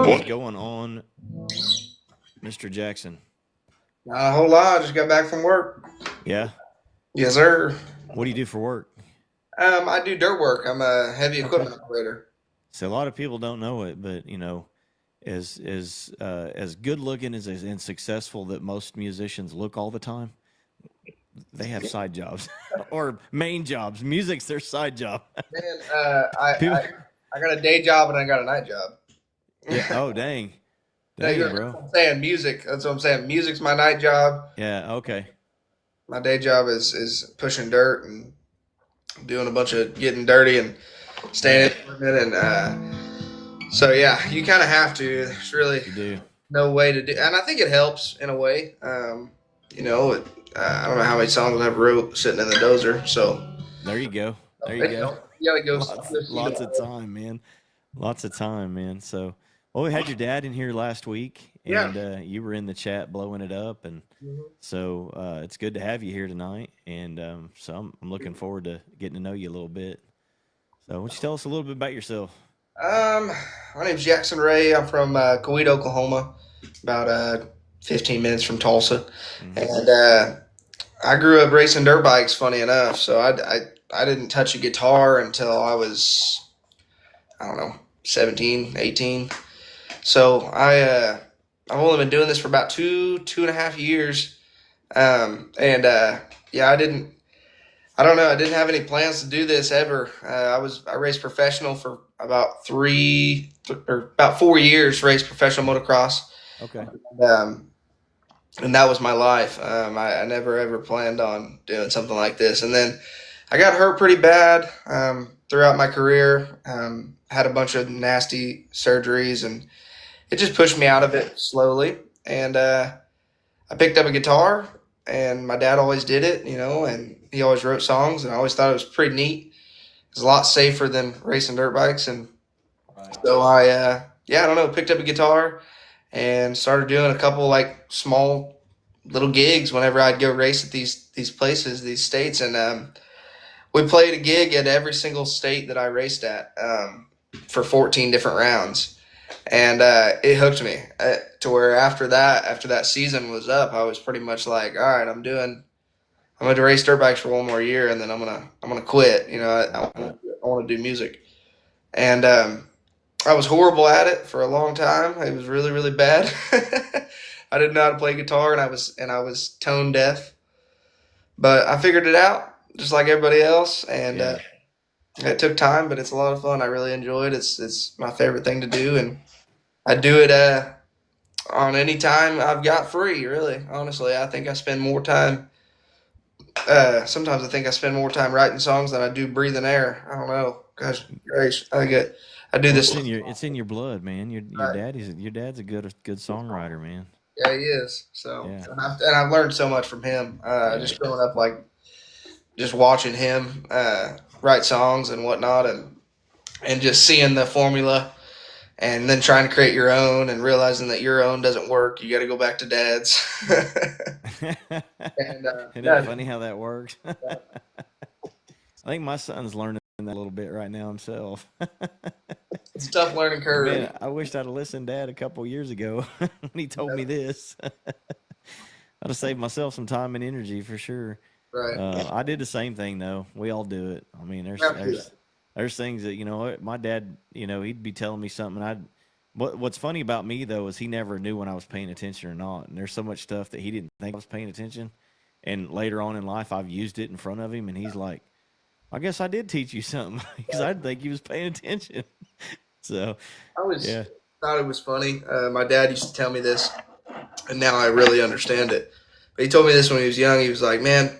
What is going on, Mr. Jackson? Not a whole lot. Just got back from work. Yeah. Yes, sir. What do you do for work? I do dirt work. I'm a heavy Okay. equipment operator. So a lot of people don't know it, but as good looking and successful that most musicians look all the time, they have side jobs or main jobs. Music's their side job. Man, I, People. I I got a day job and I got a night job. Yeah. Oh, dang, No, dang, that's bro. what I'm saying. Music. That's what I'm saying. Music's my night job. Yeah. Okay. My day job is pushing dirt and doing a bunch of getting dirty and staying Yeah. in equipment and so yeah, you kind of have to. There's really You do. no way to do, and I think it helps in a way. You know, I don't know how many songs I've wrote sitting in the dozer, so There you go. There you it go. helps. You gotta go see Lots of the. time, man. Lots of time, man. So, well, we had your dad in here last week, Yeah. and you were in the chat blowing it up, and Mhm. so it's good to have you here tonight. And so I'm looking forward to getting to know you a little bit. So, why don't you tell us a little bit about yourself? Um, my name's Jackson Ray. I'm from Kuwait, Oklahoma, about 15 minutes from Tulsa, Hmm. and I grew up racing dirt bikes. Funny enough, so I didn't touch a guitar until I was, I don't know, 17, 18. So I've only been doing this for about 2.5 years. And yeah, I don't know. I didn't have any plans to do this ever. I raced professional for or about 4 years. Raced professional motocross, Okay. um, and that was my life. I never ever planned on doing something like this. And then I got hurt pretty bad throughout my career. Had a bunch of nasty surgeries, and it just pushed me out of it slowly. And I picked up a guitar, and my dad always did it, and he always wrote songs, and I always thought it was pretty neat. It's a lot safer than racing dirt bikes, and Right. so yeah, I don't know, picked up a guitar and started doing a couple like small little gigs whenever I'd go race at these places, these states, and we played a gig at every single state that I raced at for 14 different rounds, and it hooked me to where after that season was up, I was pretty much like, all right, I'm going to race dirt bikes for one more year, and then I'm gonna quit. I want to do music, and I was horrible at it for a long time. It was really really bad. I didn't know how to play guitar, and I was tone deaf, but I figured it out just like everybody else, and Yeah. it took time, but it's a lot of fun. I really enjoy it. It's my favorite thing to do, and I do it on any time I've got free. Really, honestly, I think I spend more time. Sometimes I think I spend more time writing songs than I do breathing air. I don't know. Gosh, gracious, I do Well, this. it's in your blood, man. Right. Your dad's a good songwriter, man. Yeah, he is. So, Yeah. and I've learned so much from him. Yeah. Just growing up, like just watching him write songs and whatnot, and just seeing the formula, and then trying to create your own, and realizing that your own doesn't work. You got to go back to dad's. And Isn't it yeah, funny how that works? I think my son's learning that a little bit right now himself. it's a tough learning curve. Man, I wished I'd have listened to Dad a couple years ago when he told me this. I'd have saved myself some time and energy for sure. Right. I did the same thing though. We all do it. I mean, Yeah. there's things that my dad, he'd be telling me something. What's funny about me though is he never knew when I was paying attention or not. And there's so much stuff that he didn't think I was paying attention. And later on in life, I've used it in front of him, and he's like, "I guess I did teach you something," because I didn't think he was paying attention. So, I always yeah, thought it was funny. My dad used to tell me this, and now I really understand it. But he told me this when he was young. He was like, "Man,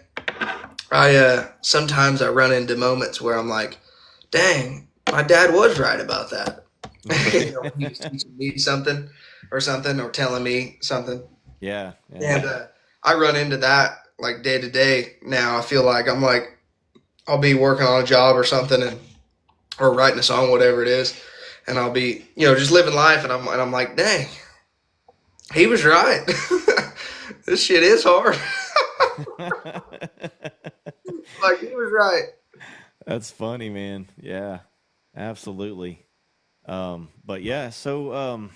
I sometimes I run into moments where I'm like, dang, my dad was right about that." He was teaching me something, or telling me something, yeah, yeah, and I run into that like day to day. Now I feel like I'll be working on a job or something, and or writing a song, whatever it is, and I'll be just living life, and I'm like, dang, he was right. This shit is hard. Like he was right. That's funny, man. Yeah, absolutely. But yeah, so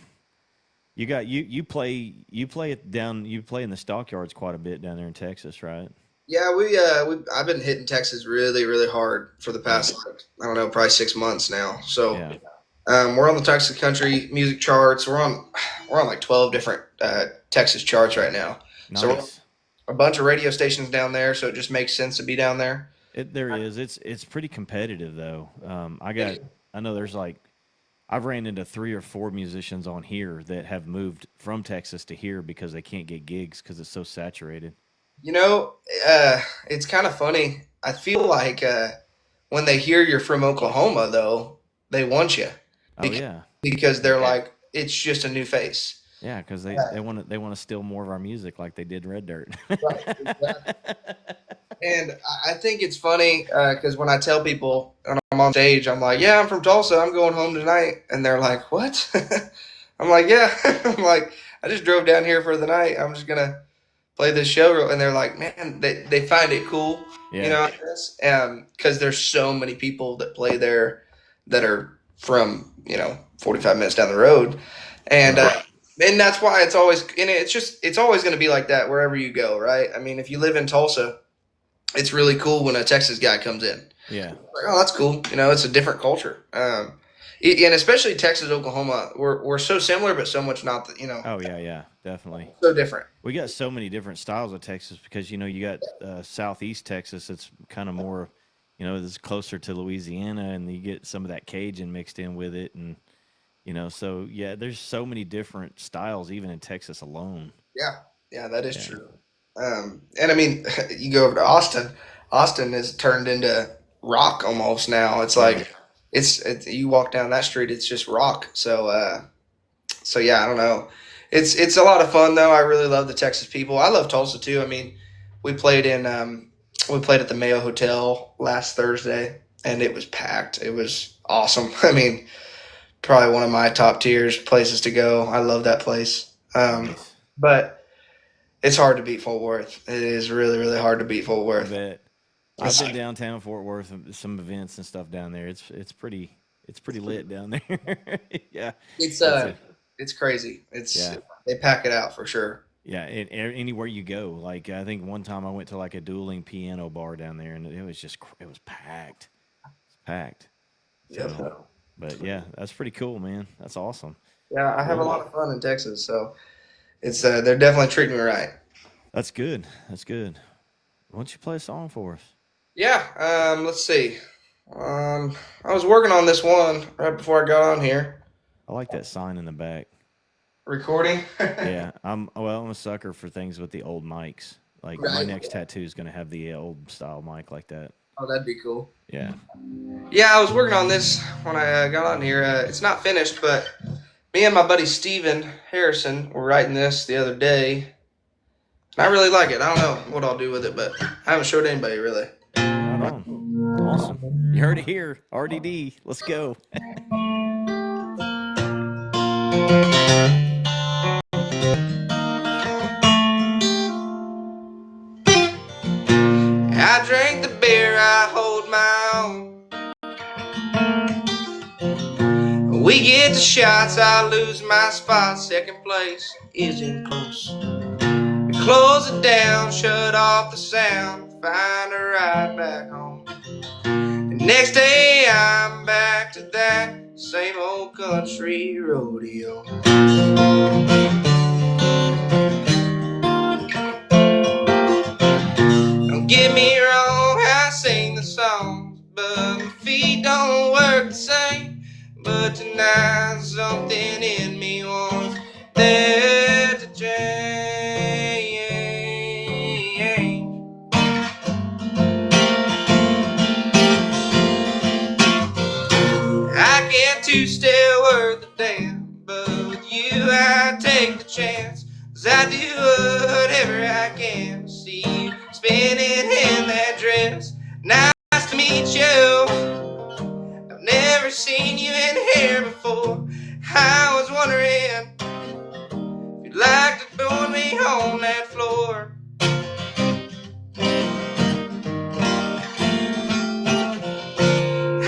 you play it down you play in the stockyards quite a bit down there in Texas, right? Yeah, I've been hitting Texas really, really hard for the Yeah. past, like, I don't know, probably 6 months now. So Yeah. we're on the Texas country music charts. We're on like 12 different Texas charts right now. So we're on Nice. a bunch of radio stations down there. So it just makes sense to be down there. There is. It's pretty competitive though. I know there's like I've ran into 3 or 4 musicians on here that have moved from Texas to here because they can't get gigs because it's so saturated. You know, it's kind of funny. I feel like when they hear you're from Oklahoma, though, they want you Oh because, yeah, because they're like, it's just a new face. yeah, because they want to steal more of our music like they did Red Dirt. Right, exactly. And I think it's funny because when I tell people when I'm on stage, I'm like, yeah, I'm from Tulsa. I'm going home tonight. And they're like, what? I'm like, yeah. I'm like, I just drove down here for the night. I'm just going to play this show. And they're like, man, they find it cool, Yeah, I guess. Because there's so many people that play there that are from, 45 minutes down the road. And, right. and that's why it's always, and it's always going to be like that wherever you go, right? I mean, if you live in Tulsa, it's really cool when a Texas guy comes in. Yeah, Like, oh, that's cool. It's a different culture. And especially Texas, Oklahoma, we're so similar, but so much not that, oh yeah, yeah, definitely. so different. We got so many different styles of Texas because you got southeast Texas. It's kind of more, it's closer to Louisiana, and you get some of that Cajun mixed in with it, and so yeah, there's so many different styles even in Texas alone. Yeah, yeah, that is Yeah, true. And I mean, you go over to Austin. Austin is turned into rock almost now. It's yeah, like it's you walk down that street, it's just rock. So yeah, I don't know. It's a lot of fun though. I really love the Texas people. I love Tulsa too. I mean, we played in we played at the Mayo Hotel last Thursday, and it was packed. It was awesome. I mean, probably one of my top tiers places to go. I love that place. nice. But it's hard to beat Fort Worth. It is really, really hard to beat Fort I Worth. bet. I've It's been downtown Fort Worth and some events and stuff down there. It's pretty lit down there. Yeah, it's it's a it's crazy. It's yeah. they pack it out for sure. Yeah, anywhere you go. Like I think one time I went to like a dueling piano bar down there, and it was packed. It's packed. So, Yep. but yeah, that's pretty cool, man. That's awesome. Yeah, I have a Well, lot of fun in Texas, so it's they're definitely treating me right. that's good. That's good. Why don't you play a song for us? Yeah. Let's see. I was working on this one right before I got on here. I like that sign in the back. Recording. Yeah, I'm a sucker for things with the old mics. Like my Right. next tattoo is gonna have the old style mic like that. Oh, that'd be cool. Yeah. Yeah, I was working on this when I got on here. It's not finished, but me and my buddy Steven Harrison were writing this the other day. And I really like it. I don't know what I'll do with it, but I haven't showed anybody really. Right on. Awesome. You heard it here. RDD. Let's go. I drink the beer, I hold my own. We get the shots, I lose my spot. Second place isn't close. We close it down, shut off the sound, find a ride back home. The next day I'm back to that same old country rodeo. Don't get me wrong, I sing the songs, but my feet don't work the same. But tonight something in me wants there to change. I can't two-step worth a damn, but with you I take the chance. 'Cause I do whatever I can to see you spinning in that dress. Nice to meet you. I've never seen you in here before. I was wondering if you'd like to join me on that floor.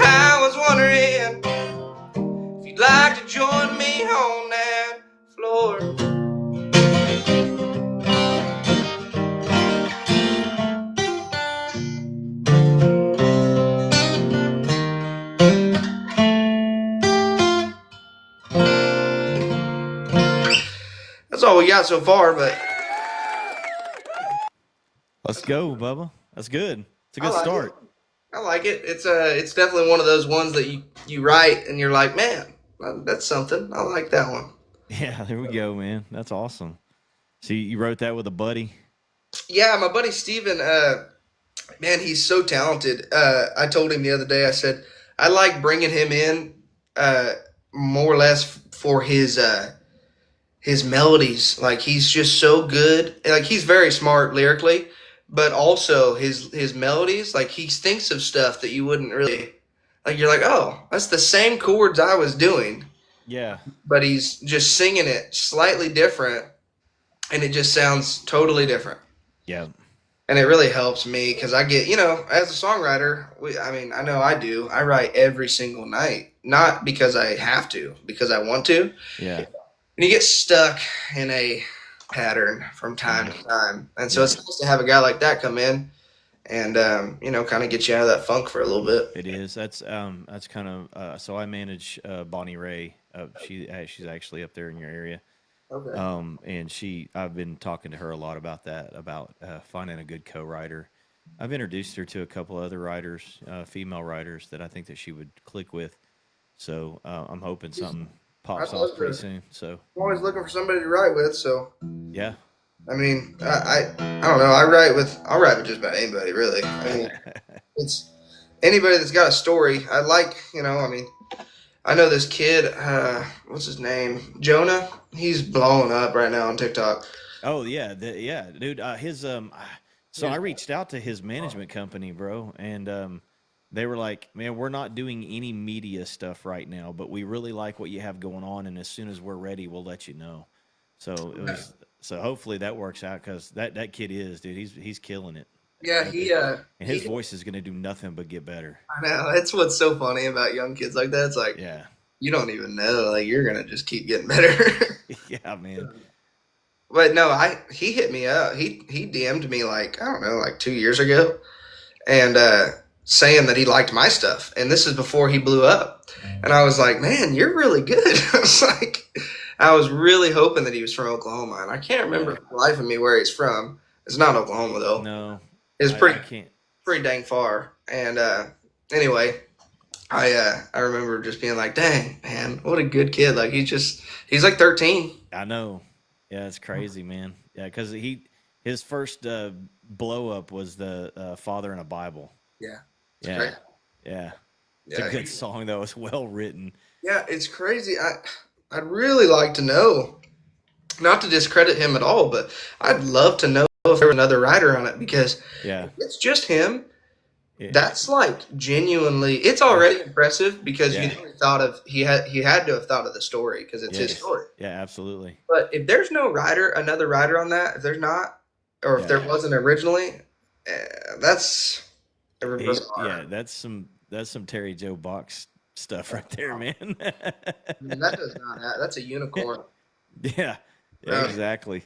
I was wondering if you'd like to join me on that floor. Lord. That's all we got so far, but Let's go, Bubba. That's good. It's a I good like it. start. I like it. It's definitely one of those ones that you write and you're like, man, that's something. I like that one. Yeah, there we go, man. That's awesome. So you wrote that with a buddy? Yeah, my buddy Steven, man, he's so talented. I told him the other day, I said, I like bringing him in uh, more or less for his melodies. Like, he's just so good. Like, he's very smart lyrically, but also his melodies, like, he thinks of stuff that you wouldn't really, like, you're like, oh, that's the same chords I was doing, Yeah. but he's just singing it slightly different, and it just sounds totally different. Yeah. And it really helps me because I get, as a songwriter, I know I do. I write every single night, not because I have to, because I want to. Yeah. And you get stuck in a pattern from time to time. And so it's nice to have a guy like that come in and, kind of get you out of that funk for a little bit. It is. That's kind of. So I manage Bonnie Ray. She's actually up there in your area. Okay. And I've been talking to her a lot about that, about finding a good co-writer. I've introduced her to a couple other writers, female writers that I think that she would click with. So I'm hoping something pops off pretty soon. So I'm always looking for somebody to write with. So yeah, I mean, I don't know. I'll write with just about anybody, really. I mean, it's anybody that's got a story. I like, I know this kid, what's his name? Jonah. He's blowing up right now on TikTok. oh yeah, dude. So I reached out to his management company, bro, and they were like, "Man, we're not doing any media stuff right now, but we really like what you have going on, and as soon as we're ready, we'll let you know." So it was. So hopefully that works out because that kid is, dude. He's killing it. Yeah, And his voice is going to do nothing but get better. I know. That's what's so funny about young kids like that. It's like, Yeah. you don't even know. Like, you're gonna just keep getting better. Yeah, man. But no, he hit me up. He DM'd me like, I don't know, like 2 years ago, and saying that he liked my stuff. And this is before he blew up. And I was like, man, you're really good. I was really hoping that he was from Oklahoma, and I can't remember for the life of me where he's from. It's not Oklahoma though. No, it's I can't. pretty dang far. And anyway, I remember just being like, dang, man, what a good kid. Like, he's like 13. I know. Yeah, it's crazy, man. Yeah, because his first blow up was the Father in a Bible. Yeah. Yeah. Great. Yeah. It's a good song though. It's well written. Yeah, it's crazy. I'd really like to know, not to discredit him at all, but I'd love to know if there was another writer on it, because Yeah. if it's just him. Yeah. That's like genuinely, it's already impressive because Yeah. he had to have thought of the story because it's his story. Yeah, absolutely. But if there's no another writer on that, if there's not, or if there wasn't originally, that's bizarre. Yeah, that's some Terry Joe Box stuff right there, man. I mean, that does not happen. That's a unicorn. Yeah, exactly,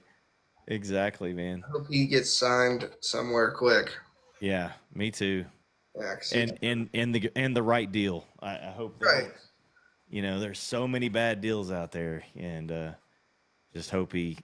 man. I hope he gets signed somewhere quick. Yeah, me too. Yeah, and the right deal. I hope that, right. There's so many bad deals out there, and just hope he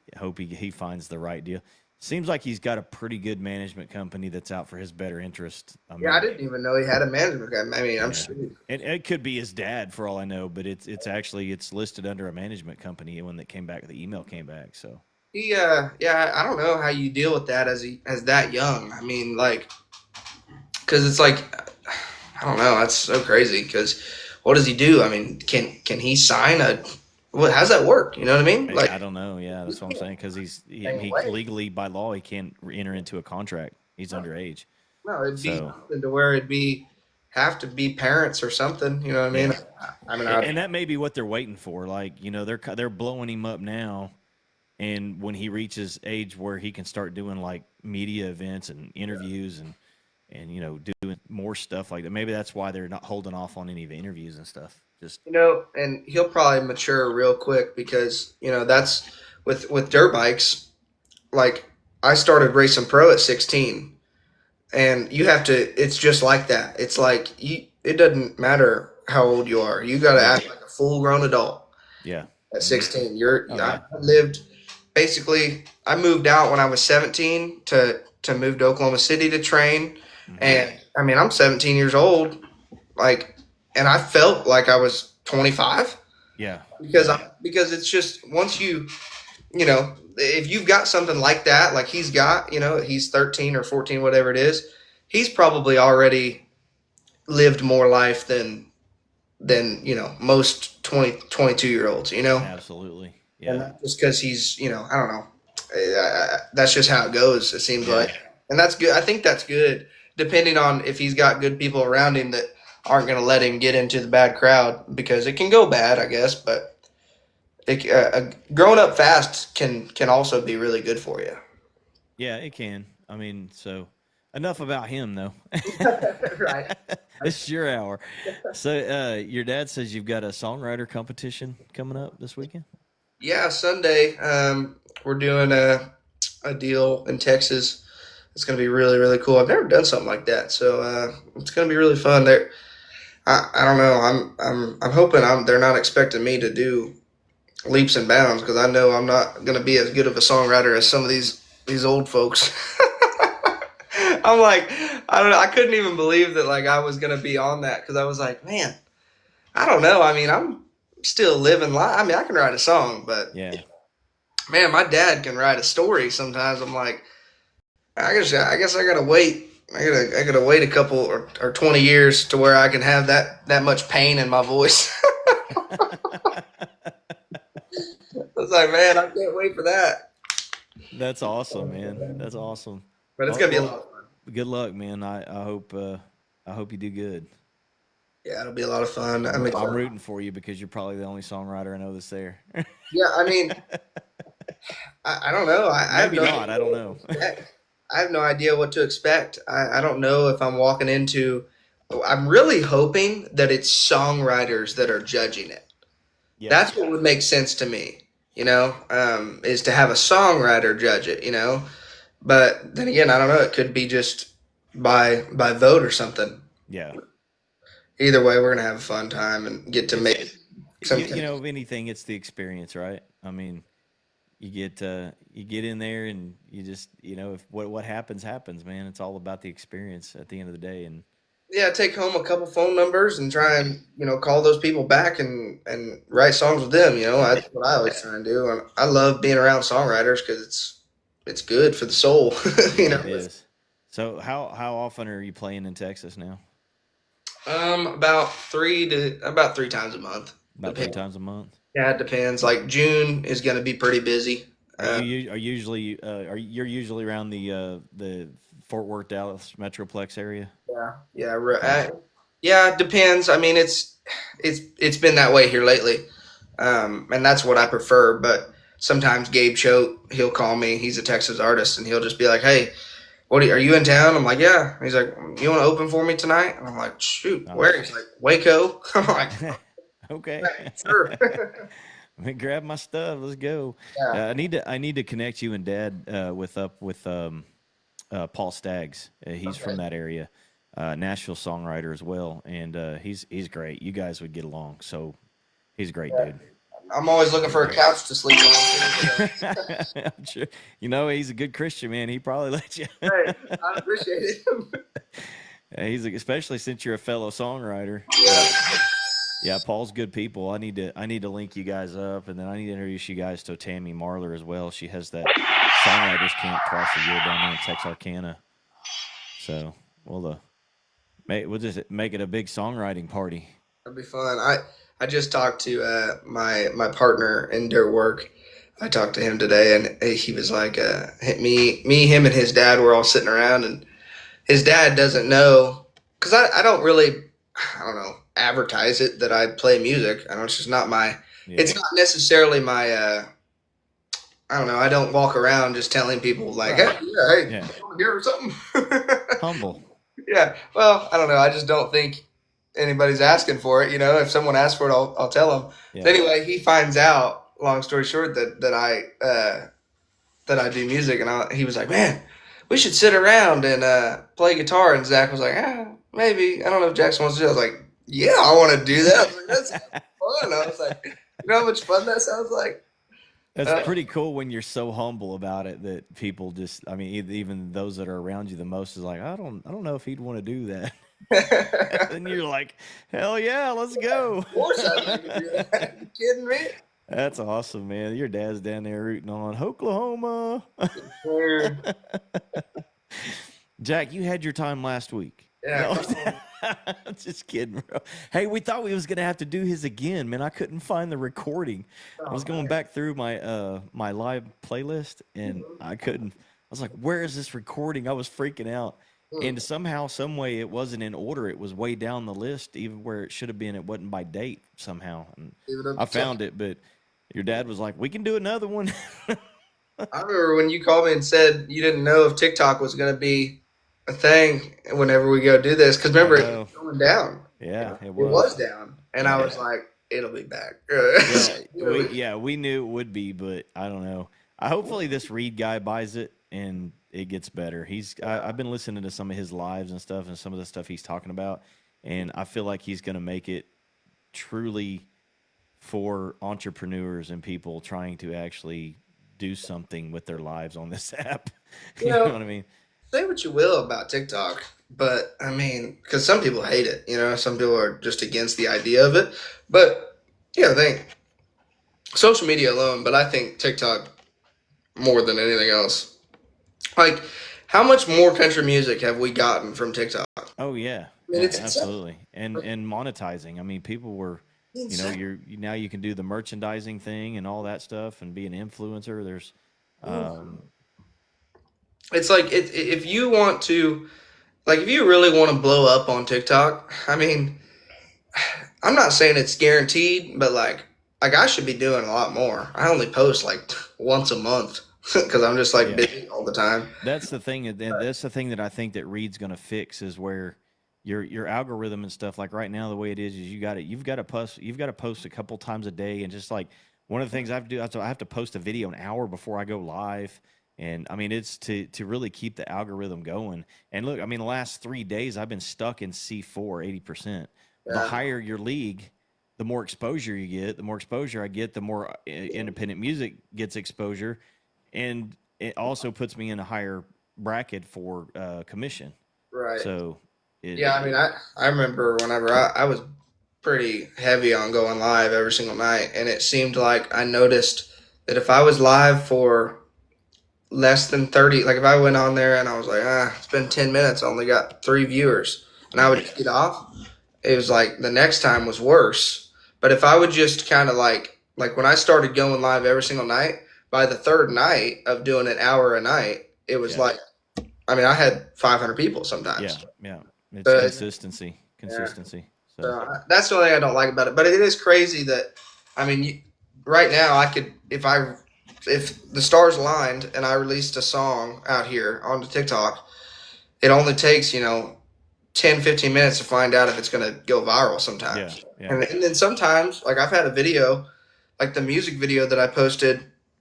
finds the right deal. Seems like he's got a pretty good management company that's out for his better interest. I didn't even know he had a management company. I mean, I'm sure. And it could be his dad for all I know, but it's listed under a management company when the email came back. So I don't know how you deal with that as that young. I mean, like, because it's like, I don't know. That's so crazy. Because what does he do? I mean, can he sign how's that work? You know what I mean? Like, I don't know. Yeah, that's what I'm saying. Because he legally by law he can't enter into a contract. He's underage. No, it'd be something to where have to be parents or something. You know what I mean? Yeah. And that may be what they're waiting for. Like, they're blowing him up now, and when he reaches age where he can start doing like media events and interviews and doing more stuff like that. Maybe that's why they're not holding off on any of the interviews and stuff. Just And he'll probably mature real quick because that's with dirt bikes. Like I started racing pro at 16, and you have to. It's just like that. It's like you. It doesn't matter how old you are. You got to yeah, act like a full grown adult yeah, at hmm 16. oh I yeah, lived basically. I moved out when I was 17 to move to Oklahoma City to train, hmm and I mean I'm 17 years old. Like, and I felt like I was 25 yeah, because yeah, because it's just once if you've got something like that, like he's got, he's 13 or 14, whatever it is, he's probably already lived more life than most 20 22 year olds, absolutely, and yeah, that's just because he's, I don't know. That's just how it goes. It seems yeah, like, and that's good. I think that's good, depending on if he's got good people around him that aren't going to let him get into the bad crowd because it can go bad, I guess. But growing up fast can also be really good for you. yeah. It can. I mean, so enough about him though. Right. It's your hour. So, your dad says you've got a songwriter competition coming up this weekend. Yeah, Sunday, we're doing a deal in Texas. It's going to be really, really cool. I've never done something like that, so it's going to be really fun. There, I don't know. I'm hoping they're not expecting me to do leaps and bounds because I know I'm not going to be as good of a songwriter as some of these old folks. I'm like, I don't know. I couldn't even believe that like I was going to be on that because I was like, man, I don't know. I mean, I'm still living life. I mean, I can write a song, but Yeah, man, my dad can write a story. Sometimes I'm like, I guess I gotta wait. I gotta wait a couple or 20 years to where I can have that much pain in my voice. I was like, man, I can't wait for that. that's awesome, man. That's awesome. But it's Well, gonna be a well, lot of fun. good luck, man. I hope you do good. Yeah, it'll be a lot of fun. I'm I'm excited. rooting for you because you're probably the only songwriter I know that's there. Yeah, I mean, I don't know. I have Maybe no not. I idea don't what to know. expect. I have no idea what to expect. I don't know if I'm walking into. I'm really hoping that it's songwriters that are judging it. Yeah, That's what would make sense to me, is to have a songwriter judge it, But then again, I don't know. It could be just by vote or something. yeah. Either way, we're gonna have a fun time and get to It's make some. if anything, it's the experience, right? I mean, you get in there and you just if what happens happens, man. It's all about the experience at the end of the day, and Yeah, take home a couple phone numbers and try and call those people back and write songs with them. That's what I always try and do. And I love being around songwriters because it's good for the soul. you yeah, know. it is. So how often are you playing in Texas now? About three times a month. About three Depends. times a month. Yeah, it depends. Like June is going to be pretty busy. Are you are usually are you're usually around the Fort Worth Dallas Metroplex area? Yeah, yeah, Okay. yeah. It depends. I mean, it's been that way here lately, and that's what I prefer. But sometimes Gabe Choate, he'll call me. He's a Texas artist, and he'll just be like, "Hey, are you in town?" I'm like, "Yeah." He's like, "You want to open for me tonight?" And I'm like, "Shoot, where?" Nice. He's like, "Waco." I'm like, Okay. "Sure." Let me grab my stuff. Let's go. Yeah. I need to connect you and Dad with Paul Staggs. He's from Okay. that area, Nashville songwriter as well, and he's great. You guys would get along. So he's a great Yeah. dude. I'm always looking for a couch to sleep on. So, I'm sure, he's a good Christian man. He probably let you. hey, I appreciate it. Especially since you're a fellow songwriter. But Yeah. yeah, Paul's good people. I need to link you guys up, and then I need to introduce you guys to Tammy Marler as well. She has that songwriters camp twice a year down there in Texarkana. So we'll just make it a big songwriting party. That'd be fun. I just talked to my partner in dirt work. I talked to him today, and he was like, him, and his dad were all sitting around, and his dad doesn't know because I don't really, I don't know, advertise it that I play music. I don't. It's just not my. Yeah, It's not necessarily my. I don't know. I don't walk around just telling people like, right. hey, yeah, hey, Yeah, you want to hear something? humble. Yeah. Well, I don't know. I just don't think anybody's asking for it. You know, if someone asks for it, I'll tell them. So Yeah. anyway, he finds out. Long story short, that I do music, and he was like, "Man, we should sit around and play guitar." And Zach was like, "Maybe. I don't know if Jackson wants to do it." I was like, "Yeah, I want to do that." I was like, "That sounds fun." I was like, "You know how much fun that sounds like?" That's Uh, pretty cool when you're so humble about it that people just, I mean, even those that are around you the most is like, I don't know if he'd want to do that. of And you're like, hell yeah, let's go. course, I'd like to do that. You kidding me? That's awesome, man. Your dad's down there rooting on Oklahoma. Sure. Jack, you had your time last week. Yeah. No, Come on. just kidding, bro. Hey, we thought we was gonna have to do his again, man. I couldn't find the recording. I was Oh, going man. back through my my live playlist, and I couldn't. I was like, "Where is this recording?" I was freaking out, Hmm. and somehow, some way, it wasn't in order. It was way down the list, even where it should have been. It wasn't by date somehow, and Leave it up I to chance. found it. But your dad was like, "We can do another one." I remember when you called me and said you didn't know if TikTok was going to be a thing whenever we go do this. Because I remember, it know. was going down. Yeah, it It was was. down. And I was Yeah. like, it'll be back. We knew it would be, but I don't know. I hopefully this Reed guy buys it and it gets better. I've been listening to some of his lives and stuff and some of the stuff he's talking about, and I feel like he's going to make it truly for entrepreneurs and people trying to actually do something with their lives on this app. You You know know, what I mean? say what you will about TikTok, but I mean, because some people hate it. You know, some people are just against the idea of it. But, I think social media alone, but I think TikTok more than anything else. Like, how much more country music have we gotten from TikTok? I Oh yeah, mean, it's insane. absolutely. And monetizing. I mean, people were, Insane. now you can do the merchandising thing and all that stuff and be an influencer. There's, um, It's like if you want to, like, if you really want to blow up on TikTok, I mean, I'm not saying it's guaranteed, but like I should be doing a lot more. I only post like once a month because I'm just like yeah. busy all the time. That's the thing. That's the thing that I think that Reed's going to fix is where your algorithm and stuff. Like right now, the way it is you've got to post a couple times a day, and just like one of the things I have to do, I have to post a video an hour before I go live. And I mean, it's to really keep the algorithm going. And look, I mean, the last 3 days I've been stuck in C4 80%. The Yeah, higher your league, the more exposure you get. The more exposure I get, the more independent music gets exposure, and it also puts me in a higher bracket for commission. right. So Yeah, I it mean, I remember whenever I was pretty heavy on going live every single night, and it seemed like I noticed that if I was live for less than 30, like if I went on there and I was like, it's been 10 minutes, I only got 3 viewers, and I would just get off, it was like the next time was worse. But if I would just kind of like when I started going live every single night, by the third night of doing an hour a night, it was yeah like, I mean, I had 500 people yeah sometimes. yeah. It's But consistency yeah, consistency. So so that's the only thing I don't like about it. But it is crazy that, I mean, right now I could, if the stars aligned and I released a song out here onto TikTok, it only takes 10, 15 minutes to find out if it's going to go viral yeah sometimes. yeah And then sometimes, like I've had a video, like the music video that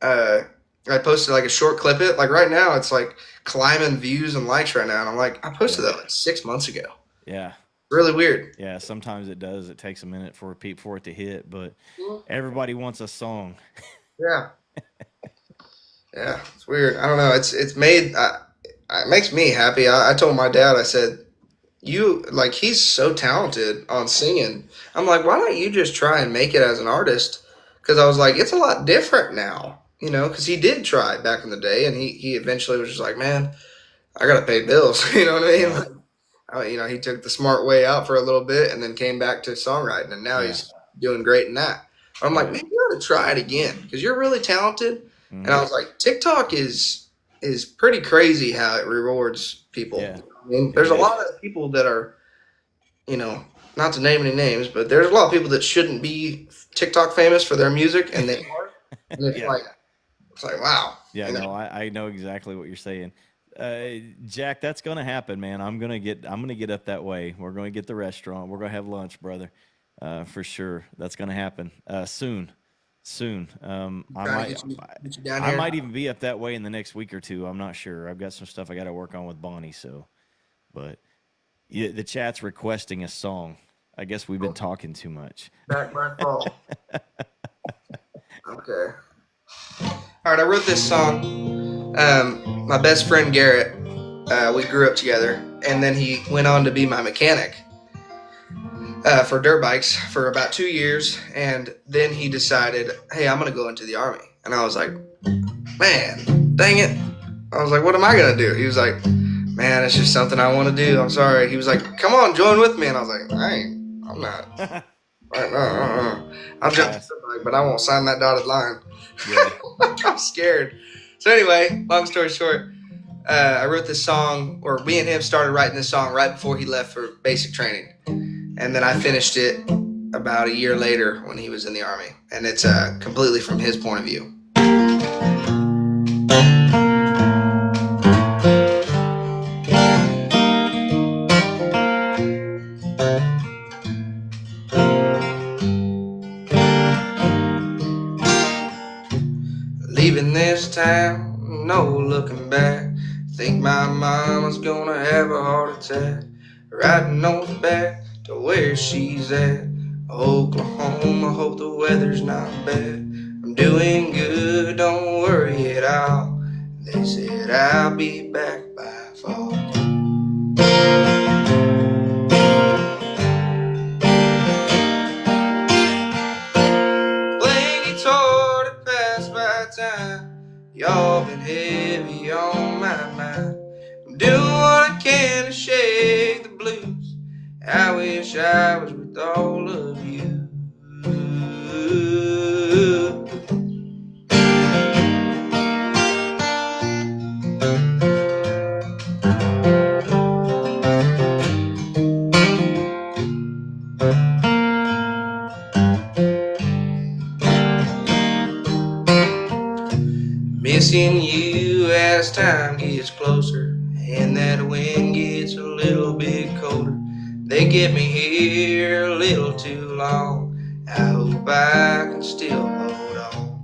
uh, I posted like a short clip it. Like right now, it's like climbing views and likes right now. And I'm like, I posted yeah that like 6 months ago. yeah Really weird. yeah. Sometimes it does. It takes a minute for it to hit, but everybody wants a song. Yeah. Yeah. It's weird. I don't know. It's made, it makes me happy. I told my dad, I said, he's so talented on singing. I'm like, why don't you just try and make it as an artist? Because I was like, it's a lot different now, because he did try back in the day, and he eventually was just like, man, I gotta pay bills. You know what I mean? Yeah Like, he took the smart way out for a little bit, and then came back to songwriting, and now yeah he's doing great in that. I'm like, right. man, you ought to try it again because you're really talented. And Hmm. I was like, TikTok is pretty crazy how it rewards people. Yeah I mean, it there's a is. lot of people that are, not to name any names, but there's a lot of people that shouldn't be TikTok famous for their music, and they are. And Yeah it's like, wow, yeah. you know, No, I know exactly what you're saying. Jack, that's gonna happen, man. I'm gonna get up that way. We're gonna get the restaurant. We're gonna have lunch, brother, for sure. That's gonna happen soon, soon. I Trying to might, get you down I here. might even be up that way in the next week or two. I'm not sure. I've got some stuff I got to work on with Bonnie. So, but yeah, the chat's requesting a song. I guess we've been talking too much. Back by fall. Okay. All right, I wrote this song. My best friend Garrett, we grew up together, and then he went on to be my mechanic for dirt bikes for about 2 years, and then he decided, hey, I'm gonna go into the army, and I was like, man, dang it. I was like, what am I gonna do? He was like, man, it's just something I want to do. I'm sorry. He was like, come on, join with me, and I was like, I'm not. I'll jump to the bike, but I won't sign that dotted line. Yeah. I'm scared. So anyway, long story short, I wrote this song, or me and him started writing this song right before he left for basic training, and then I finished it about a year later when he was in the army, and it's completely from his point of view. Leaving this town, no looking back. Think my mama's gonna have a heart attack. Riding on the back to where she's at, Oklahoma, hope the weather's not bad. I'm doing good, don't worry at all. They said I'll be back by fall. Playing guitar to pass by time. Y'all been heavy on my mind. I'm doing what I can to shake the blues. I wish I was with all of you. Missing you as time gets closer and that wind gets a little bit colder. They get me here a little too long. I hope I can still hold on.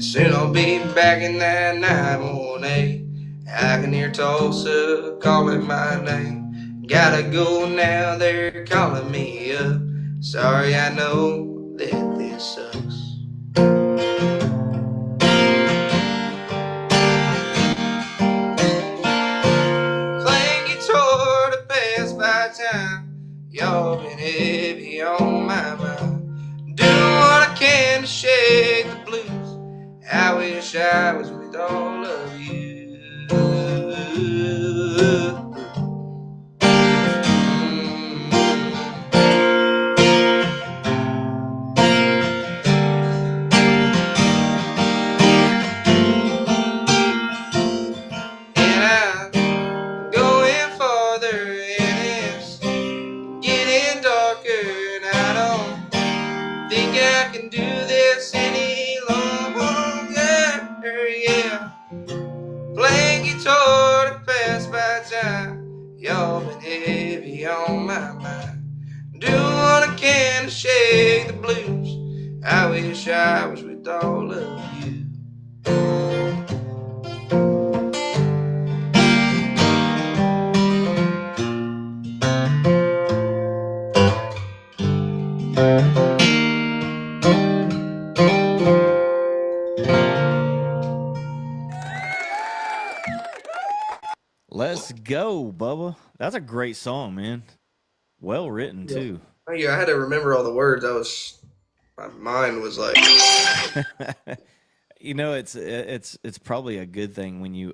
Soon I'll be back in that 918. I can hear Tulsa calling my name. Gotta go now, they're calling me up. Sorry, I know that this sucks. Playing guitar to pass by time. Y'all been heavy on my mind. Doing what I can to shake the blues. I wish I was with all of you. And I'm going farther, and it's getting darker, and I don't think I can do this any longer. Yeah, playing guitar to pass by time. Y'all been heavy on my mind. Doing what I can to shake the blues. I wish I was with all of you. Let's go, Bubba. That's a great song, man. Well written Yeah. too. Thank you. I had to remember all the words. My mind was like, You know, it's probably a good thing when you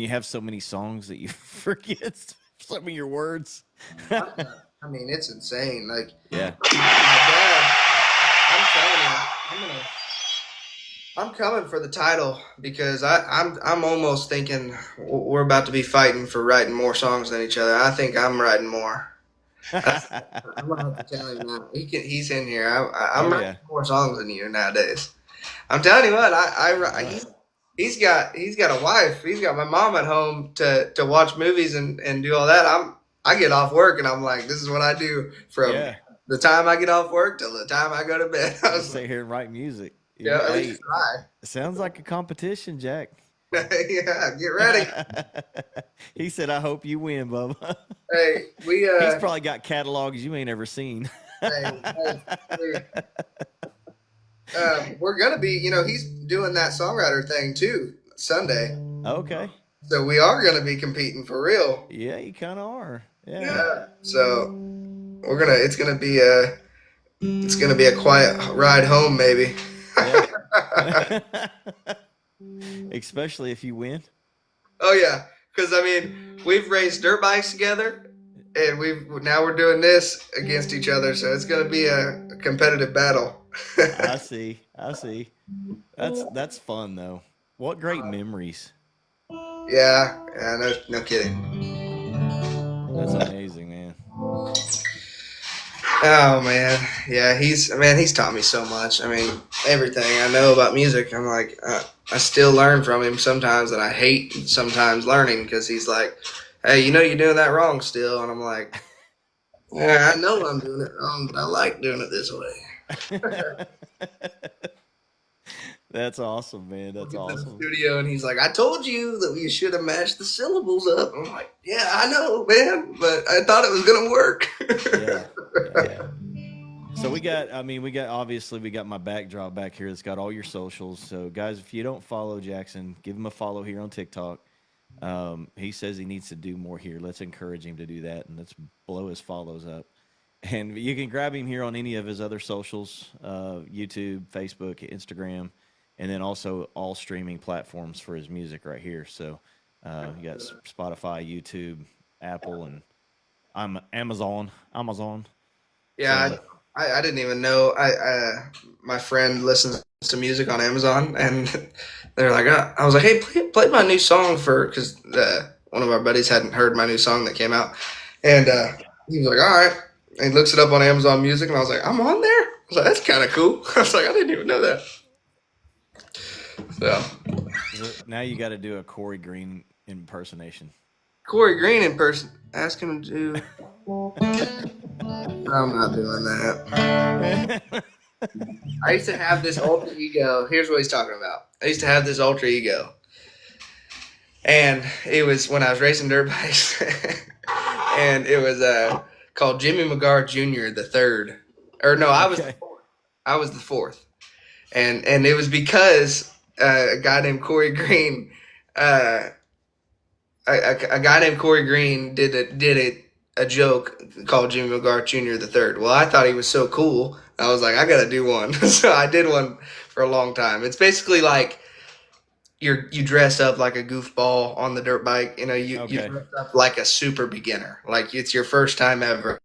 have so many songs that you forget some of your words. I mean, it's insane. Like Yeah. my dad, I'm telling you, I'm coming for the title because I'm almost thinking we're about to be fighting for writing more songs than each other. I think I'm writing more. I'm gonna have to tell him now. He's in here. I'm Oh writing yeah. more songs than you nowadays. I'm telling you what, Uh, he's got a wife. He's got my mom at home to watch movies and do all that. I get off work and I'm like, this is what I do from yeah. the time I get off work till the time I go to bed. I Just was sit like, here and write music. yeah, You, at least hey, try. it sounds like a competition, Jack. Yeah, get ready. He said, "I hope you win, Bubba." Hey, He's probably got catalogs you ain't ever seen. hey, we're gonna be, he's doing that songwriter thing too Sunday, Okay. so we are gonna be competing for real. Yeah, you kind of are. Yeah. Yeah, so it's gonna be a quiet ride home, maybe. Yeah. Especially if you win. Oh yeah, because I mean we've raced dirt bikes together, and we're doing this against each other, so it's gonna be a competitive battle. I see. I see. That's fun though. What great memories. Yeah, no kidding. That's amazing, man. Oh man, yeah, he's taught me so much. I mean, everything I know about music, I'm like, I still learn from him sometimes, and I hate sometimes learning because he's like, hey, you're doing that wrong still, and I'm like, yeah, I know I'm doing it wrong, but I like doing it this way. That's awesome, man. We'll That's get to the awesome. studio, and he's like, I told you that you should have matched the syllables up. I'm like, yeah, I know, man, but I thought it was gonna work. Yeah. Yeah. So obviously we got my backdrop back here that's got all your socials. So guys, if you don't follow Jackson, give him a follow here on TikTok. He says he needs to do more here. Let's encourage him to do that and let's blow his follows up. And you can grab him here on any of his other socials, YouTube, Facebook, Instagram, and then also all streaming platforms for his music right here. So you got Spotify, YouTube, Apple, and I'm Amazon. Yeah, So I didn't even know. My friend listens to music on Amazon, and they're like, I was like, hey, play my new song because one of our buddies hadn't heard my new song that came out, and he was like, all right, and he looks it up on Amazon Music, and I was like, I'm on there. I was like, that's kind of cool. I was like, I didn't even know that. So now you got to do a Corey Green impersonation. Corey Green in person, ask him to do. I'm not doing that. I used to have this alter ego. Here's what he's talking about. I used to have this alter ego. And it was when I was racing dirt bikes. And it was called Jimmy McGar Jr. the third. Or no, I was the Okay. fourth. I was the fourth. And it was because a guy named Corey Green, a guy named Corey Green did a joke called Jimmy McGar Jr. the third. Well, I thought he was so cool. I was like, I gotta do one. So I did one for a long time. It's basically like you dress up like a goofball on the dirt bike. You Okay. dress up like a super beginner, like it's your first time ever,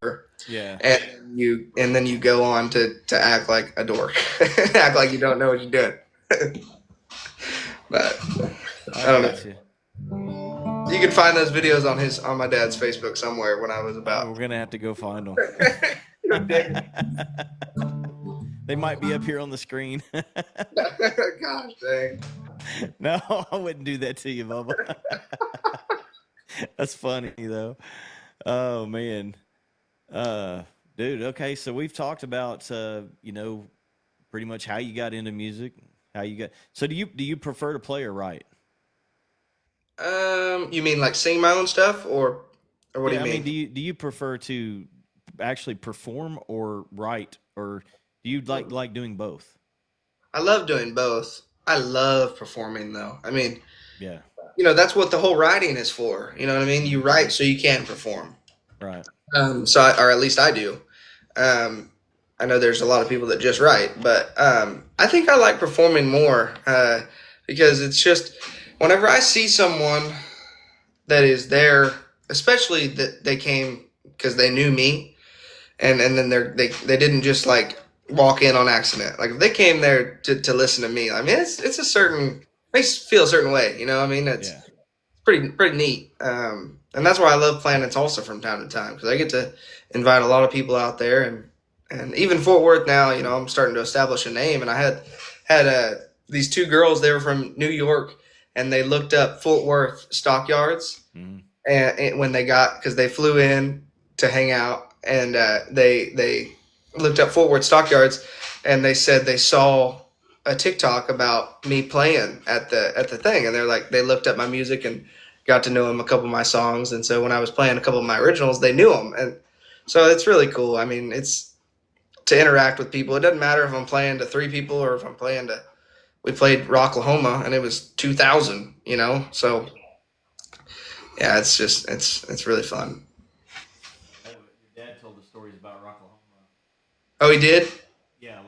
Yeah. and then you go on to act like a dork, act like you don't know what you're doing. But I don't know. got you. You can find those videos on my dad's Facebook somewhere when I was We're about. gonna have to go find them. They might be up here on the screen. Gosh dang. No, I wouldn't do that to you, Bubba. That's funny though. Oh man. Dude, okay, so we've talked about pretty much how you got into music, how you got. So do you prefer to play or write? You mean like sing my own stuff, or what do Yeah, you I mean, mean? do you prefer to actually perform or write, or do you like doing both? I love doing both. I love performing though. I mean, Yeah, that's what the whole writing is for. You know what I mean? You write so you can perform. right. Or at least I do. Um, I know there's a lot of people that just write, but I think I like performing more because it's just whenever I see someone that is there, especially that they came because they knew me, and then they didn't just like walk in on accident. Like if they came there to listen to me, I mean it's a certain makes you feel a certain way. I mean it's Yeah, pretty neat. And that's why I love playing in Tulsa from time to time because I get to invite a lot of people out there, and even Fort Worth now. I'm starting to establish a name, and I had these two girls. They were from New York, and they looked up Fort Worth stockyards, Mm. and when they got because they flew in to hang out, and they looked up Fort Worth stockyards, and they said they saw a TikTok about me playing at the thing, and they're like they looked up my music and got to know a couple of my songs, and so when I was playing a couple of my originals, they knew them, and so it's really cool. I mean, it's to interact with people. It doesn't matter if I'm playing to 3 people or if I'm playing to. We played Rocklahoma and it was 2,000. So yeah, it's really fun. Your dad told the stories about Rocklahoma. Oh, he did. Yeah,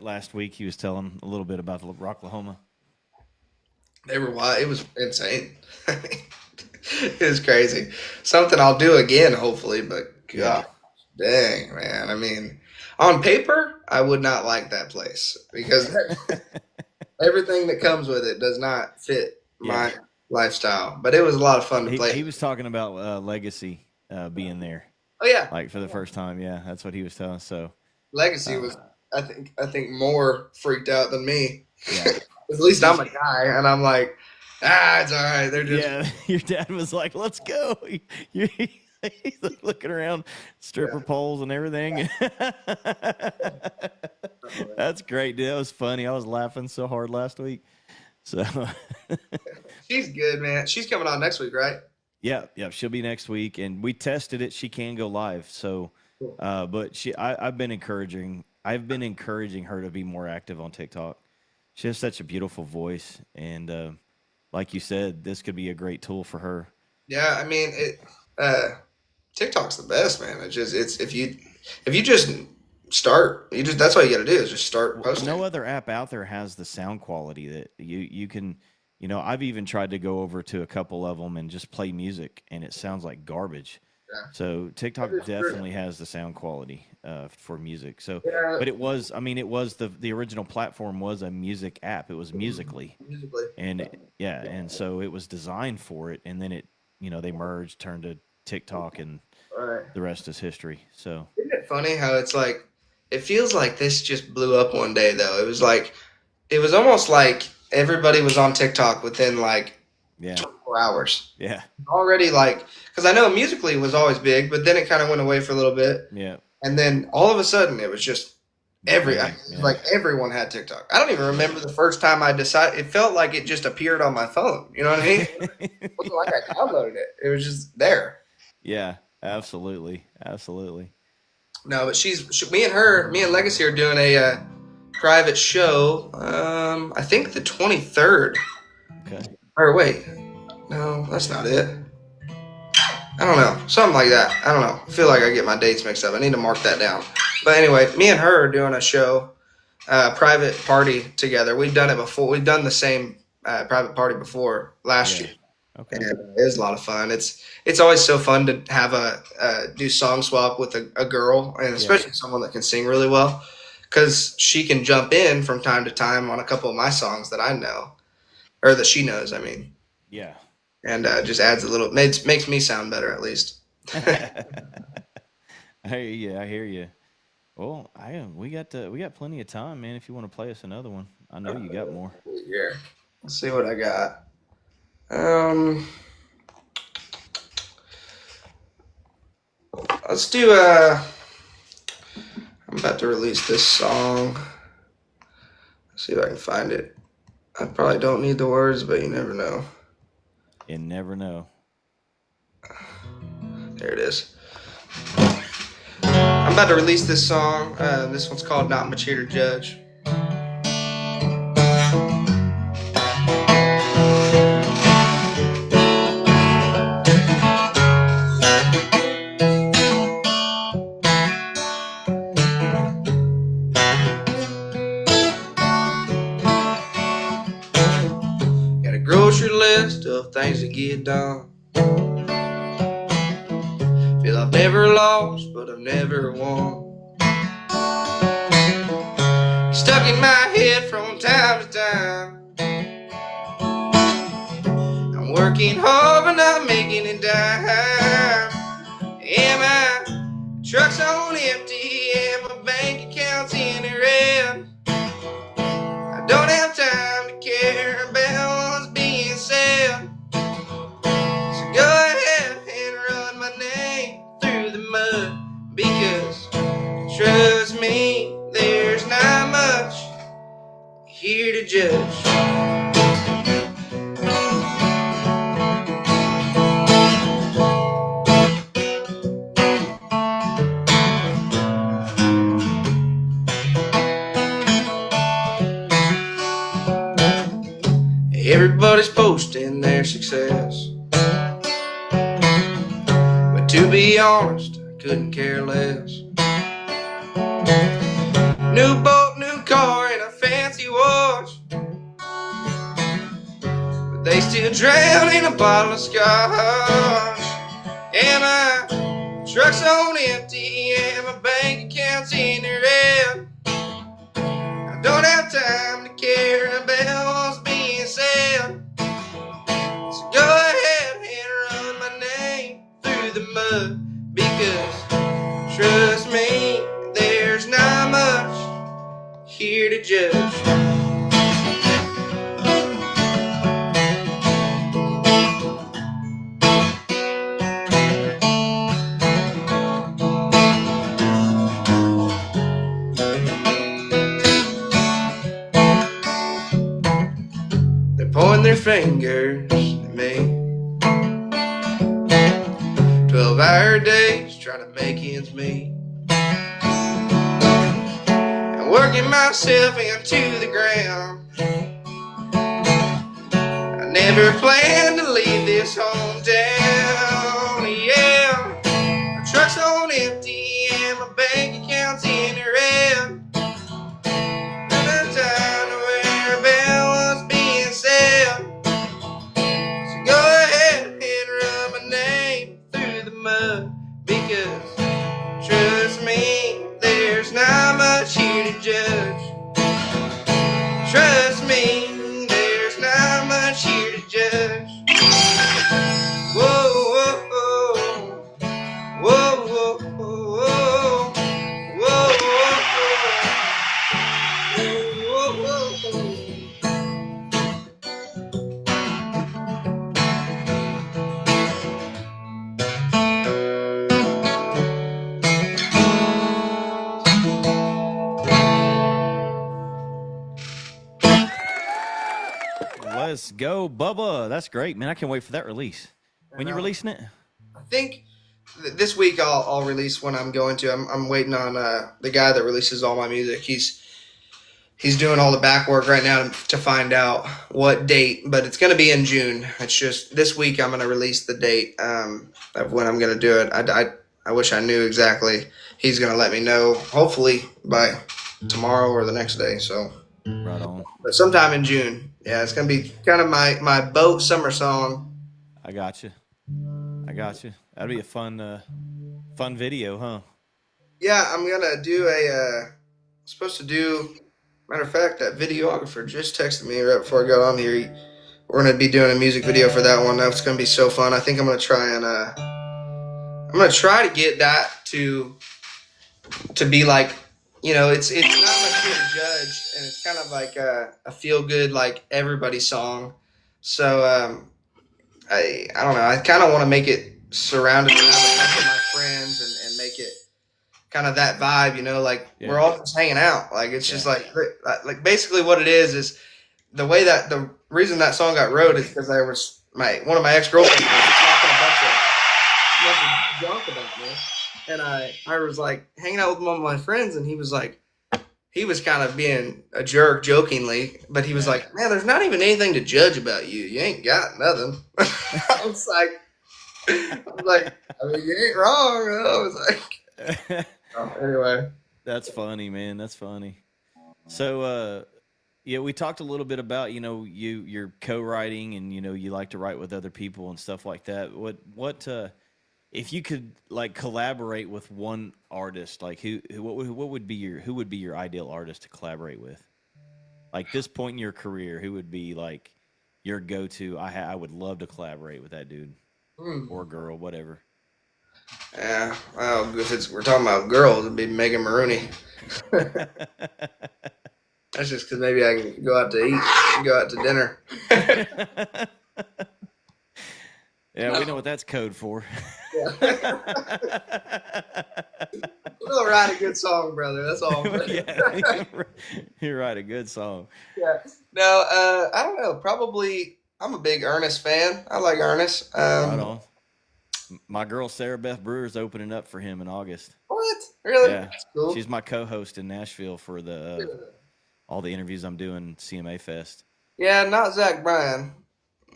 last week he was telling a little bit about the Rocklahoma. They were wild. It was insane. It was crazy. Something I'll do again, hopefully. But Yeah. God, dang, man. I mean, on paper, I would not like that place because everything that comes with it does not fit my lifestyle. But it was a lot of fun to play. He was talking about Legacy being there, Oh yeah, like for the first time. Yeah, that's what he was telling. So Legacy was. I think more freaked out than me. yeah, At least I'm a guy, and I'm like, it's all right. They're just yeah. Your dad was like, "Let's go." He's like looking around, stripper poles and everything. That's great, dude. That was funny. I was laughing so hard last week. So she's good, man. She's coming on next week, right? yeah, she'll be next week, and we tested it. She can go live, so but I've been encouraging her to be more active on TikTok. She has such a beautiful voice, and like you said, this could be a great tool for her. Yeah, I mean, TikTok's the best, man. It's if you just start, that's all you got to do is just start posting. No other app out there has the sound quality that you can. I've even tried to go over to a couple of them and just play music, and it sounds like garbage. Yeah. So TikTok definitely has the sound quality for music. So, Yeah. but it was the original platform was a music app. It was Musically, and so it was designed for it, and then they merged, turned to TikTok, and Right. the rest is history. So Isn't it funny how it's like it feels like this just blew up one day though. It was almost like everybody was on TikTok within like yeah, 24 hours. yeah, Already because I know Musically was always big, but then it kind of went away for a little bit. yeah. And then all of a sudden it was just Yeah. like everyone had TikTok. I don't even remember the first time I decided. It felt like it just appeared on my phone. You know what I mean? It wasn't like I downloaded it. It was just there. Yeah, absolutely. No, but me and Legacy are doing a private show. I think the 23rd. Okay. Or wait, no, that's not it. I don't know, something like that. I don't know. I feel like I get my dates mixed up. I need to mark that down. But anyway, me and her are doing a show, private party together. We've done it before. We've done the same private party before last year. Okay. And it was a lot of fun. It's always so fun to have do song swap with a girl, and especially someone that can sing really well, because she can jump in from time to time on a couple of my songs that I know, or that she knows. I mean, Yeah. and just adds a little. Makes me sound better at least. I hear you. Well, we got plenty of time, man. If you want to play us another one, I know you got more. Here, let's see what I got. Let's do I'm about to release this song. Let's see if I can find it. I probably don't need the words, but you never know. You never know. There it is. I'm about to release this song. This one's called Not Much Here to Judge. Got a grocery list of things to get done. Feel I've never lost, but I've never won. Stuck in my head from time to time. I'm working hard, but not making it dime. Am I Truck's on empty and my bank account's in the red. I don't have time to care about what's being said. So go ahead and run my name through the mud, because trust me, there's not much here to judge. Everybody's posting their success, but to be honest, I couldn't care less. New boat, new car, and a fancy watch, but they still drown in a bottle of scotch. And my truck's on empty and my bank account's in the red. I don't have time to care about what's being said. So go ahead and run my name through the mud, because trust me, there's not much here to judge. Pointing their fingers at me. 12-hour days trying to make ends meet, and working myself into the ground. I never planned to leave this hometown. Yeah, my truck's on empty and my bank account's in the red. Because trust me, there's not much here to judge. Trust me, there's not much here to judge. Whoa, whoa, whoa, whoa, whoa, whoa, whoa, whoa, whoa, whoa. Let's go, Bubba. That's great, man. I can't wait for that release. When you releasing it? I think this week I'll release when I'm going to. I'm waiting on the guy that releases all my music. He's doing all the back work right now to find out what date, but it's going to be in June. It's just this week I'm going to release the date of when I'm going to do it. I wish I knew exactly. He's going to let me know, hopefully by tomorrow or the next day. So right on. But sometime in June. Yeah, it's going to be kind of my boat summer song. I got you. That'd be a fun video, huh? Yeah, I'm going to do supposed to do, matter of fact, that videographer just texted me right before I got on here. We're going to be doing a music video for that one. That's going to be so fun. I think I'm going to try and, I'm going to try to get that to be like, you know, it's not much here to judge, and it's kind of like a feel good, like everybody song. So I don't know. I kind of want to make it surrounded around a bunch of my friends and make it kind of that vibe, you know, like we're all just hanging out. Like it's just like basically what it is the way that the reason that song got wrote is because I was one of my ex-girlfriends was talking a bunch of junk about me. And I was like hanging out with one of my friends, and he was kind of being a jerk jokingly, but he was like, man, there's not even anything to judge about you. You ain't got nothing. I was like, I mean, you ain't wrong. I was like, anyway. That's funny, man. That's funny. So, yeah, we talked a little bit about, you know, you're co-writing and, you know, you like to write with other people and stuff like that. What, if you could like collaborate with one artist, like what would be your ideal artist to collaborate with? Like this point in your career, who would be like your go-to? I would love to collaborate with that dude or girl, whatever. Yeah. Well, if we're talking about girls, it'd be Megan Maroney. That's just because maybe I can go out to eat, go out to dinner. Yeah, we know No. what that's code for. Yeah. We'll write a good song, brother. That's all I'm saying. Yeah, you're right. A good song. Yeah. No, I don't know. Probably, I'm a big Ernest fan. I like Ernest. Right on. My girl Sarah Beth Brewer's opening up for him in August. What? Really? Yeah, That's cool. she's my co-host in Nashville for the all the interviews I'm doing CMA Fest. Yeah, not Zach Bryan.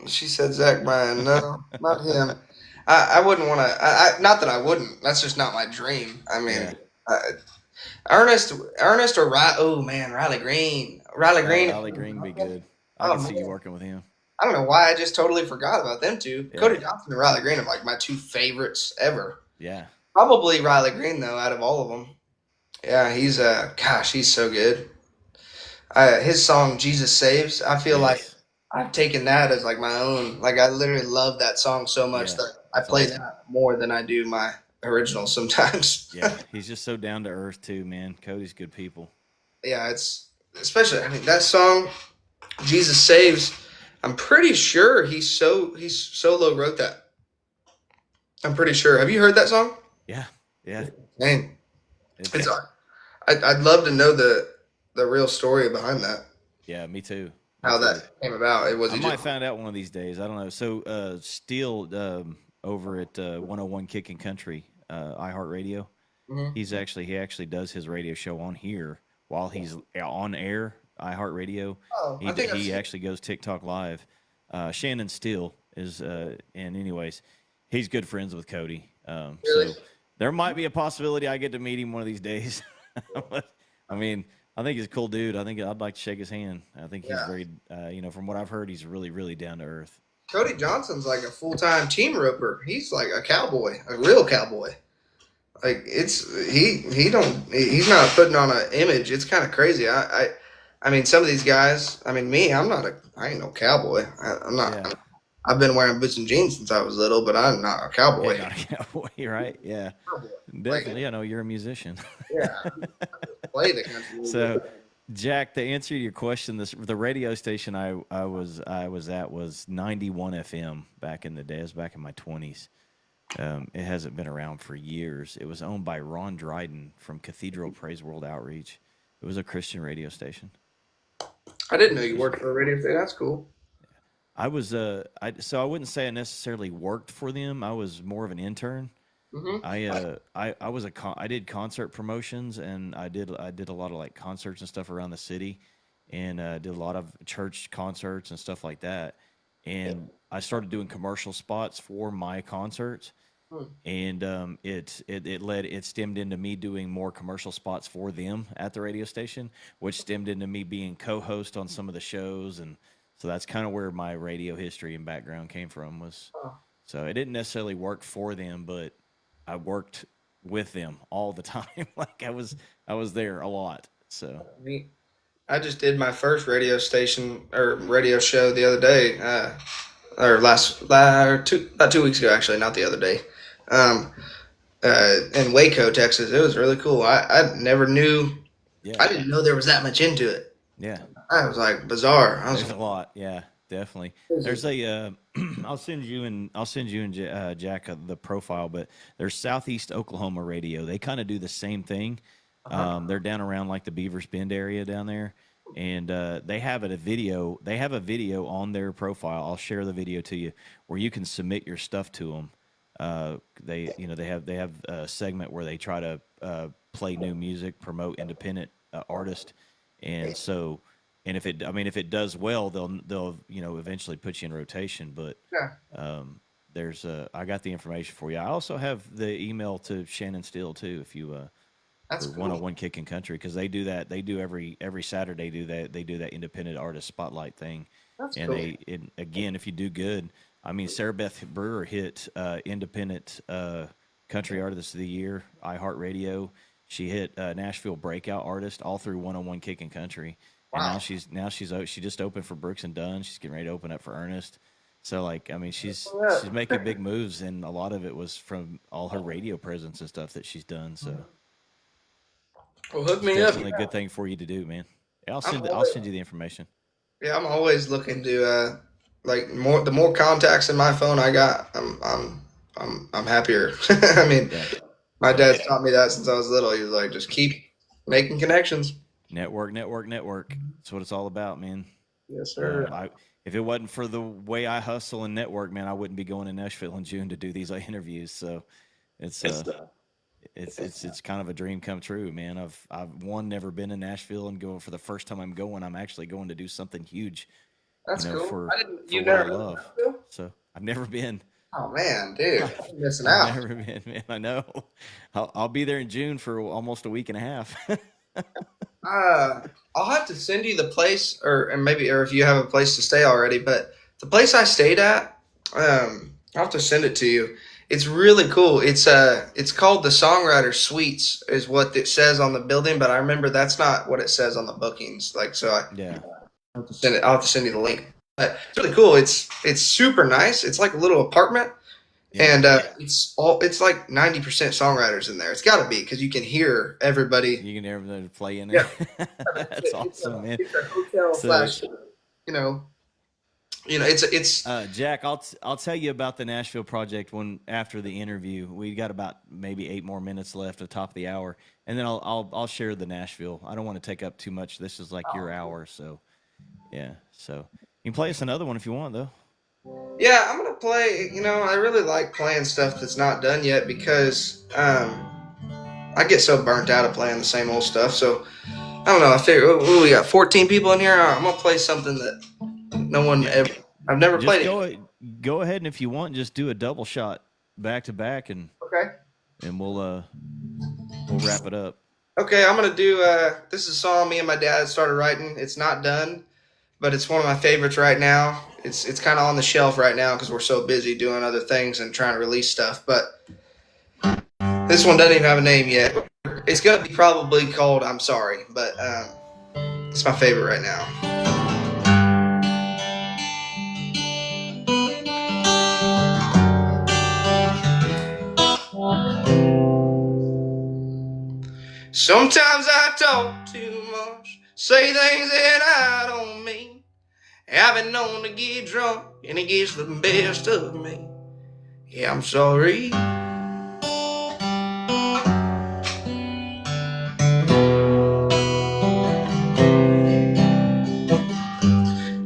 She said Zach Bryan. No, not him. I wouldn't want to. Not that I wouldn't. That's just not my dream. I mean, Yeah, uh, Ernest or Riley. Oh man, Riley Green. Riley Green. Riley Green be good. I Oh could see you man, working with him. I don't know why I just totally forgot about them two. Yeah, Cody Johnson and Riley Green are like my two favorites ever. yeah, Probably Riley Green though, out of all of them. Yeah, he's gosh, he's so good. His song "Jesus Saves." I feel like yes, I've taken that as like my own. Like I literally love that song so much yeah. that I That's play awesome. that more than I do my original sometimes. Yeah, he's just so down to earth too, man. Cody's good people. Yeah, it's especially. I mean, that song "Jesus Saves." I'm pretty sure he's solo wrote that. I'm pretty sure. Have you heard that song? Yeah, yeah. Dang, it's. It's I'd love to know the real story behind that. yeah. Me too. Me How too. that came about. It was I he just. might find out one of these days. I don't know. So, Steele over at 101 Kicking Country, iHeartRadio. Mhm. He actually does his radio show on here while he's on air. iHeartRadio. Oh, I think I've He seen. actually goes TikTok live. Shannon Steele is, and anyways, he's good friends with Cody. Really? So there might be a possibility I get to meet him one of these days. I mean, I think he's a cool dude. I think I'd like to shake his hand. I think he's Yeah. very, from what I've heard, he's really, really down to earth. Cody Johnson's like a full time team roper. He's like a cowboy, a real cowboy. Like it's he's not putting on an image. It's kind of crazy. I mean some of these guys. I mean me. I ain't no cowboy. I'm Yeah. not. I've been wearing boots and jeans since I was little, but I'm not a Yeah, cowboy. not a cowboy, right? Yeah, Like definitely. I know you're a musician. yeah, play the country music. So, Jack, to answer your question, the radio station I was at was 91 FM back in the day. It was back in my 20s. It hasn't been around for years. It was owned by Ron Dryden from Cathedral Praise World Outreach. It was a Christian radio station. I didn't know you worked for a radio station. That's cool. So I wouldn't say I necessarily worked for them. I was more of an intern. Hmm. I was I did concert promotions, and I did a lot of like concerts and stuff around the city, and did a lot of church concerts and stuff like that. And I started doing commercial spots for my concerts, and it stemmed into me doing more commercial spots for them at the radio station, which stemmed into me being co-host on some of the shows, and so that's kind of where my radio history and background came from. Was so it didn't necessarily work for them, but I worked with them all the time. Like I was there a lot. So Me, I just did my first radio station or radio show the other day, or about 2 weeks ago, actually, not the other day. Um, in Waco, Texas. It was really cool. I never knew. yeah, I didn't know there was that much into it. yeah. I was like bizarre. I was There's a lot. Yeah, definitely. like, There's a I'll send you and Jack the profile, but there's Southeast Oklahoma Radio. They kind of do the same thing. They're down around like the Beavers Bend area down there, and they have a video. They have a video on their profile. I'll share the video to you where you can submit your stuff to them. They have a segment where they try to play new music, promote independent artists, and so and if it does well, they'll eventually put you in rotation. But yeah, there's I got the information for you. I also have the email to Shannon Steele too. If you that's for cool. 101 Kicking Country, because they do that. They do every Saturday do that. They do that independent artist spotlight thing, That's and cool. again, if you do good, I mean, Sarah Beth Brewer hit independent country artist of the year, iHeartRadio. She hit Nashville breakout artist all through 101 Kicking Country, and Wow. she just opened for Brooks and Dunn. She's getting ready to open up for Ernest. So like, I mean, Yeah. she's making big moves, and a lot of it was from all her radio presence and stuff that she's done. So Well, hook it's me up. definitely a good thing for you to do, man. Yeah, I'm I'll always, send you the information. yeah, I'm always looking to like the more contacts in my phone I got, I'm happier. I mean, Yeah, my dad's taught me that since I was little. He was like, just keep making connections. network, network, network. That's what it's all about, man. Yes, sir. I if it wasn't for the way I hustle and network, man, I wouldn't be going to Nashville in June to do these interviews. So it's it's kind of a dream come true, man. I've never been in Nashville, and going for the first time I'm going, I'm actually going to do something huge, That's cool. I didn't. for You what I never been to love. Nashville? So I've never been. Oh man, dude, I'm missing I've out. never been, man. I know. I'll be there in June for almost a week and a half. Uh, I'll have to send you the place, or maybe, or if you have a place to stay already. But the place I stayed at, I'll have to send it to you. It's really cool. It's called the Songwriter Suites, is what it says on the building. But I remember that's not what it says on the bookings. Like, so Yeah. I'll have to send it. I'll have to send you the link. But it's really cool. It's super nice. It's like a little apartment. Yeah. And it's like 90% songwriters in there. It's got to be because you can hear everybody. You can hear them play in it. Yeah. That's awesome, man. It's a hotel So- slash, it's Jack, I'll tell you about the Nashville project when after the interview. We got about maybe 8 more minutes left at the top of the hour, and then I'll share the Nashville. I don't want to take up too much. This is like your hour, so yeah. So you can play us another one if you want, though. yeah. I'm gonna play. I really like playing stuff that's not done yet because I get so burnt out of playing the same old stuff. So I don't know. I figure we got 14 people in here. I'm gonna play something that no one ever. I've never Just played it. go ahead, and if you want, just do a double shot back to back, and Okay. we'll wrap it up. Okay, I'm gonna do. This is a song me and my dad started writing. It's not done, but it's one of my favorites right now. It's kind of on the shelf right now because we're so busy doing other things and trying to release stuff. But this one doesn't even have a name yet. It's gonna be probably called "I'm Sorry," but it's my favorite right now. Sometimes I talk too much, say things that I don't mean. I've been known to get drunk, and it gets the best of me. Yeah, I'm sorry.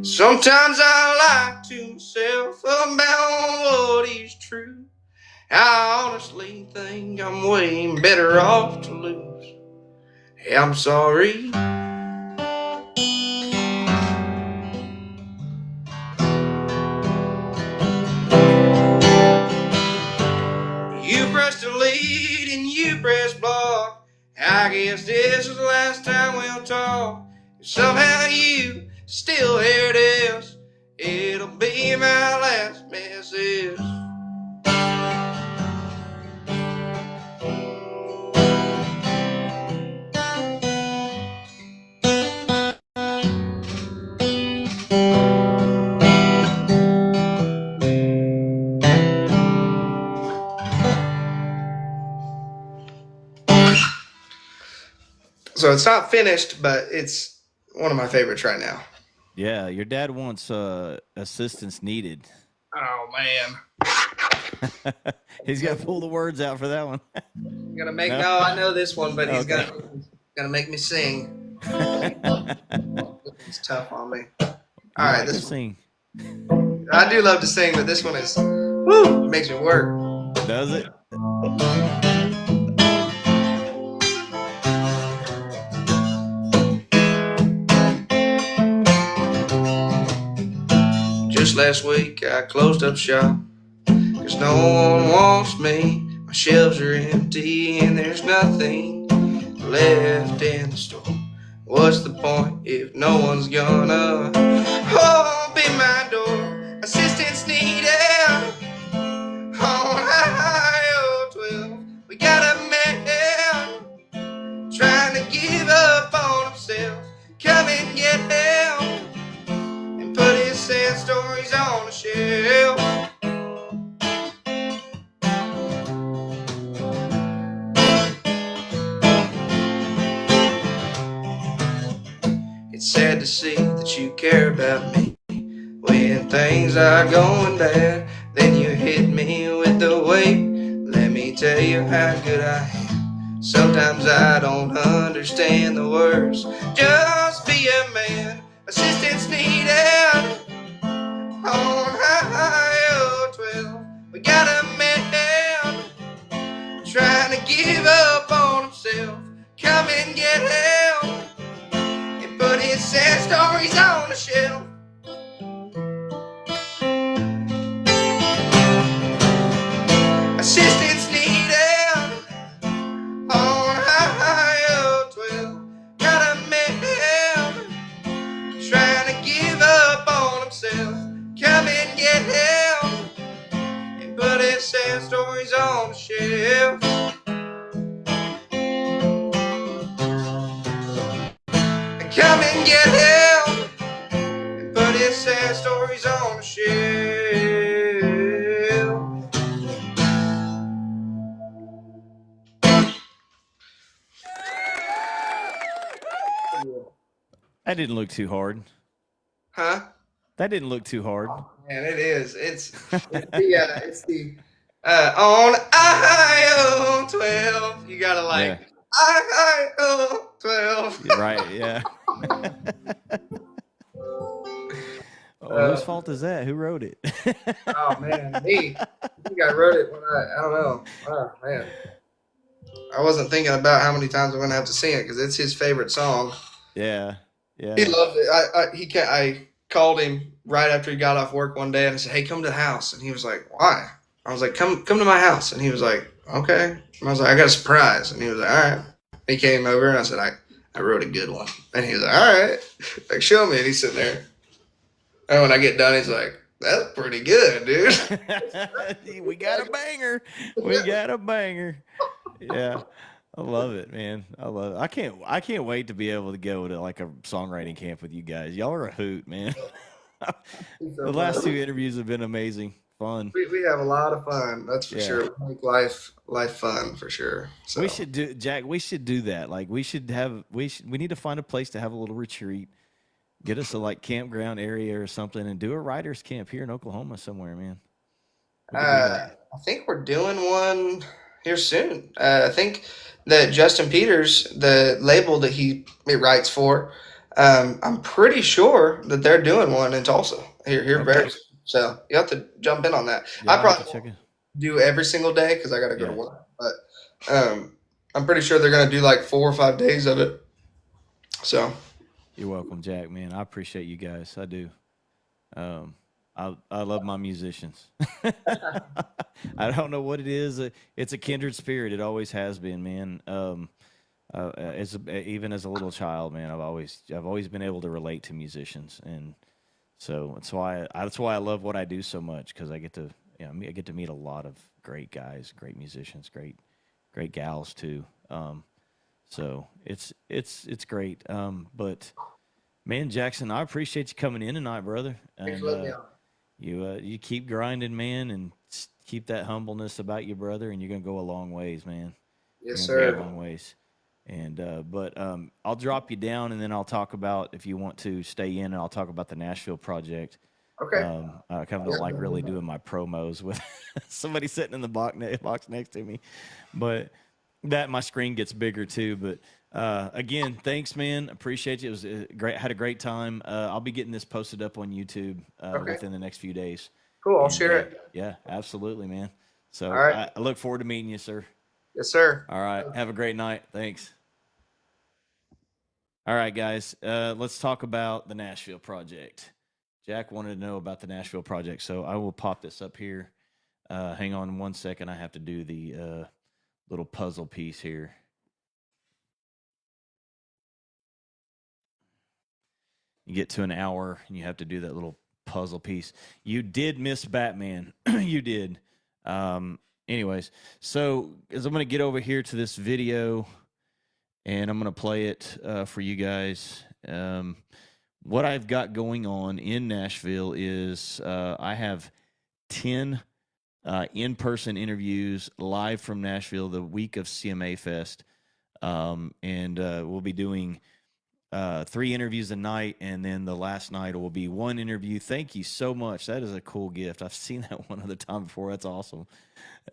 Sometimes I lie to myself about what is true. I honestly think I'm way better off to lose. Yeah, I'm sorry. You pressed delete and you pressed block. I guess this is the last time we'll talk. If somehow you still hear this, it'll be my last message. So it's not finished, but it's one of my favorites right now. Yeah, your dad wants assistance needed. Oh man, He's got to pull the words out for that one. gonna make No? no. I know this one, but he's Okay. gonna make me sing. It's tough on me. All right, this this- sing. I do love to sing, but this one is woo, makes me work. Does it? Just last week I closed up shop, 'cause no one wants me. My shelves are empty and there's nothing left in the store. What's the point if no one's gonna open my door? Assistance needed on aisle 12. We got a man trying to give up on himself. Come and get help and put his sense stories on the shelf. It's sad to see that you care about me when things are going bad. Then you hit me with the weight. Let me tell you how good I am. Sometimes I don't understand the words. Just be a man. Assistance needed on Highway 12. We got a man trying to give up on himself. Come and get help and put his sad stories on the shelf. Assistance needed on Highway 12. Got a man trying to give up on himself. Come and get help and put his sad stories on the shelf. Come and get help and put his sad stories on the shelf. That didn't look too hard. Huh? That didn't look too hard. Oh, man, it is. It's the on Ohio 12. You gotta like Ohio 12. Right, yeah. Whose fault is that? Who wrote it? Oh man, me. I think I wrote it when I don't know. Oh man. I wasn't thinking about how many times I'm gonna have to sing it because it's his favorite song. Yeah. He loved it. I called him right after he got off work one day and I said, "Hey, come to the house." And he was like, "Why?" I was like, "Come to my house." And he was like, "Okay." And I was like, "I got a surprise." And he was like, "All right." He came over and I said, I wrote a good one. And he was like, "All right." Like, show me. And he's sitting there. And when I get done, he's like, "That's pretty good, dude." We got a banger. We got a banger. Yeah. I love it, man. I love it. I can't wait to be able to go to like a songwriting camp with you guys. Y'all are a hoot, man. The last two interviews have been amazing. Fun. We have a lot of fun. That's for sure. We make life fun for sure. So we should do, Jack. We should do that. Like we need to find a place to have a little retreat. Get us a like campground area or something, and do a writers camp here in Oklahoma somewhere, man. I think we're doing one here soon. I think that Justin Peters, the label that he writes for, I'm pretty sure that they're doing one in Tulsa here very soon. So you have to jump in on that. Yeah, I probably do every single day because I got to go to work. But I'm pretty sure they're going to do like 4 or 5 days of it. So you're welcome, Jack. Man, I appreciate you guys. I do. I love my musicians. I don't know what it is. It's a kindred spirit. It always has been, man. Even as a little child, man, I've always been able to relate to musicians, and so that's why I love what I do so much, because I get to meet a lot of great guys, great musicians, great gals too. So it's great. But man, Jackson, I appreciate you coming in tonight, brother. And you keep grinding, man, and keep that humbleness about you, brother, and you're gonna go a long ways, man. Yes, sir. Go a long ways. And but I'll drop you down, and then I'll talk about, if you want to stay in, and I'll talk about the Nashville project. Okay. I kind of don't like really doing my promos with somebody sitting in the box next to me, but that my screen gets bigger too. But again, thanks, man. Appreciate you. It was great. Had a great time. I'll be getting this posted up on YouTube within the next few days. Cool. I'll share it. Yeah, absolutely, man. So all right. I look forward to meeting you, sir. Yes, sir. All right. Have a great night. Thanks. All right, guys. Let's talk about the Nashville project. Jack wanted to know about the Nashville project, so I will pop this up here. Hang on 1 second. I have to do the little puzzle piece here. You get to an hour, and you have to do that little puzzle piece. You did miss Batman. You did. Anyways, so as I'm going to get over here to this video, and I'm going to play it for you guys. what I've got going on in Nashville is I have 10 in-person interviews live from Nashville the week of CMA Fest. And we'll be doing 3 interviews a night, and then the last night will be 1 interview. Thank you so much. That is a cool gift. I've seen that one other time before. That's awesome.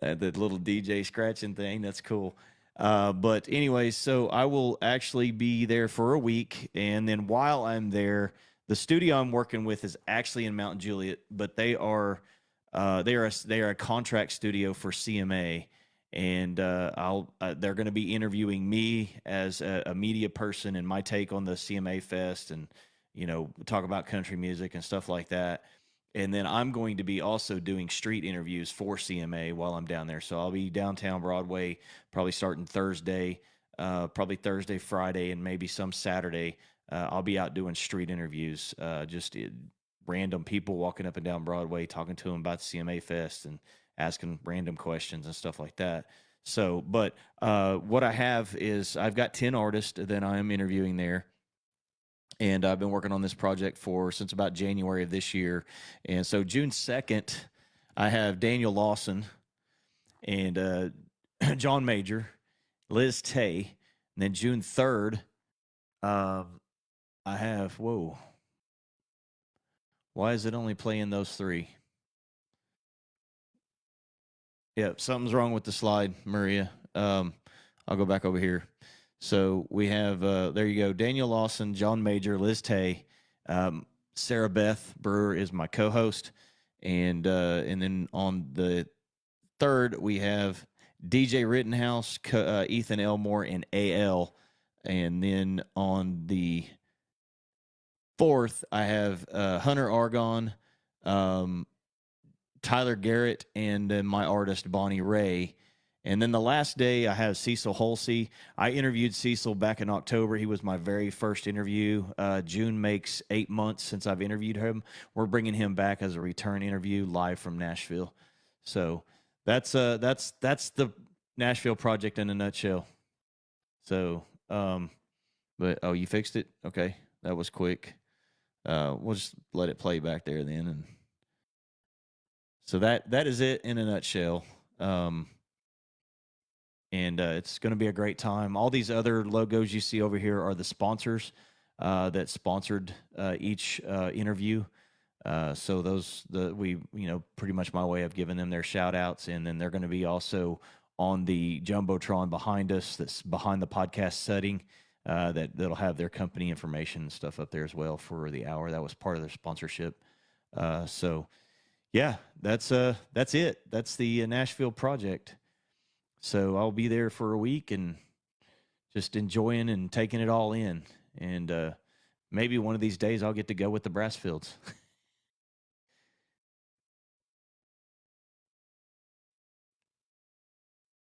The little DJ scratching thing. That's cool. But anyways, so I will actually be there for a week, and then while I'm there, the studio I'm working with is actually in Mount Juliet, but they are a contract studio for CMA, and they're going to be interviewing me as a media person and my take on the CMA Fest, and talk about country music and stuff like that. And then I'm going to be also doing street interviews for CMA while I'm down there. So I'll be downtown Broadway, probably starting Thursday, probably Thursday, Friday, and maybe some Saturday. I'll be out doing street interviews, just random people walking up and down Broadway, talking to them about the CMA Fest and asking random questions and stuff like that. So, but what I have is I've got 10 artists that I am interviewing there. And I've been working on this project since about January of this year. And so June 2nd, I have Daniel Lawson and John Major, Liz Tay. And then June 3rd, I have, why is it only playing those 3? Yep, something's wrong with the slide, Maria. I'll go back over here. So we have, there you go, Daniel Lawson, John Major, Liz Tay, Sarah Beth Brewer is my co-host, and then on the 3rd we have DJ Rittenhouse, Ethan Elmore, and AL, and then on the 4th I have Hunter Argon, Tyler Garrett, and then my artist Bonnie Ray. And then the last day, I have Cecil Holsey. I interviewed Cecil back in October. He was my very first interview. June makes 8 months since I've interviewed him. We're bringing him back as a return interview live from Nashville. So that's the Nashville project in a nutshell. So, but you fixed it? Okay, that was quick. We'll just let it play back there then. And so that is it in a nutshell. And it's going to be a great time. All these other logos you see over here are the sponsors that sponsored each interview. So pretty much my way of giving them their shout outs. And then they're going to be also on the Jumbotron behind us, that's behind the podcast setting, that'll have their company information and stuff up there as well for the hour. That was part of their sponsorship. So yeah, that's it. That's the Nashville project. So I'll be there for a week and just enjoying and taking it all in. And maybe one of these days I'll get to go with the Brassfields.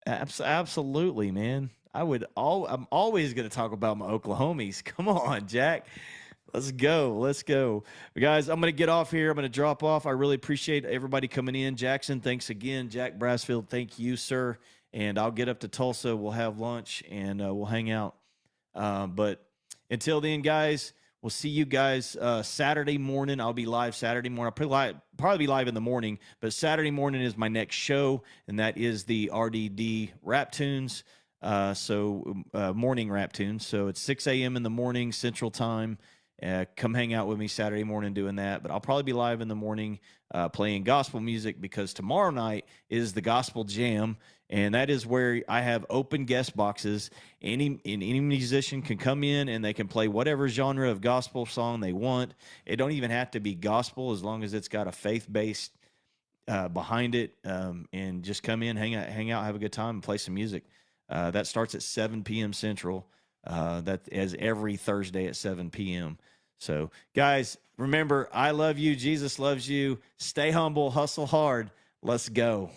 Absolutely, man. I'm always going to talk about my Oklahomies. Come on, Jack. Let's go. Guys, I'm going to get off here. I'm going to drop off. I really appreciate everybody coming in. Jackson, thanks again. Jack Brassfield, thank you, sir. And I'll get up to Tulsa. We'll have lunch and we'll hang out. But until then, guys, we'll see you guys Saturday morning. I'll be live Saturday morning. I'll probably be live in the morning, but Saturday morning is my next show, and that is the RDD Rap Tunes. Morning Rap Tunes. So it's 6 a.m. in the morning, Central Time. Come hang out with me Saturday morning doing that. But I'll probably be live in the morning playing gospel music, because tomorrow night is the Gospel Jam, and that is where I have open guest boxes. Any musician can come in and they can play whatever genre of gospel song they want. It don't even have to be gospel, as long as it's got a faith-based behind it, and just come in, hang out, have a good time, and play some music. That starts at 7 p.m. Central. That is every Thursday at 7 p.m. So, guys, remember, I love you. Jesus loves you. Stay humble. Hustle hard. Let's go.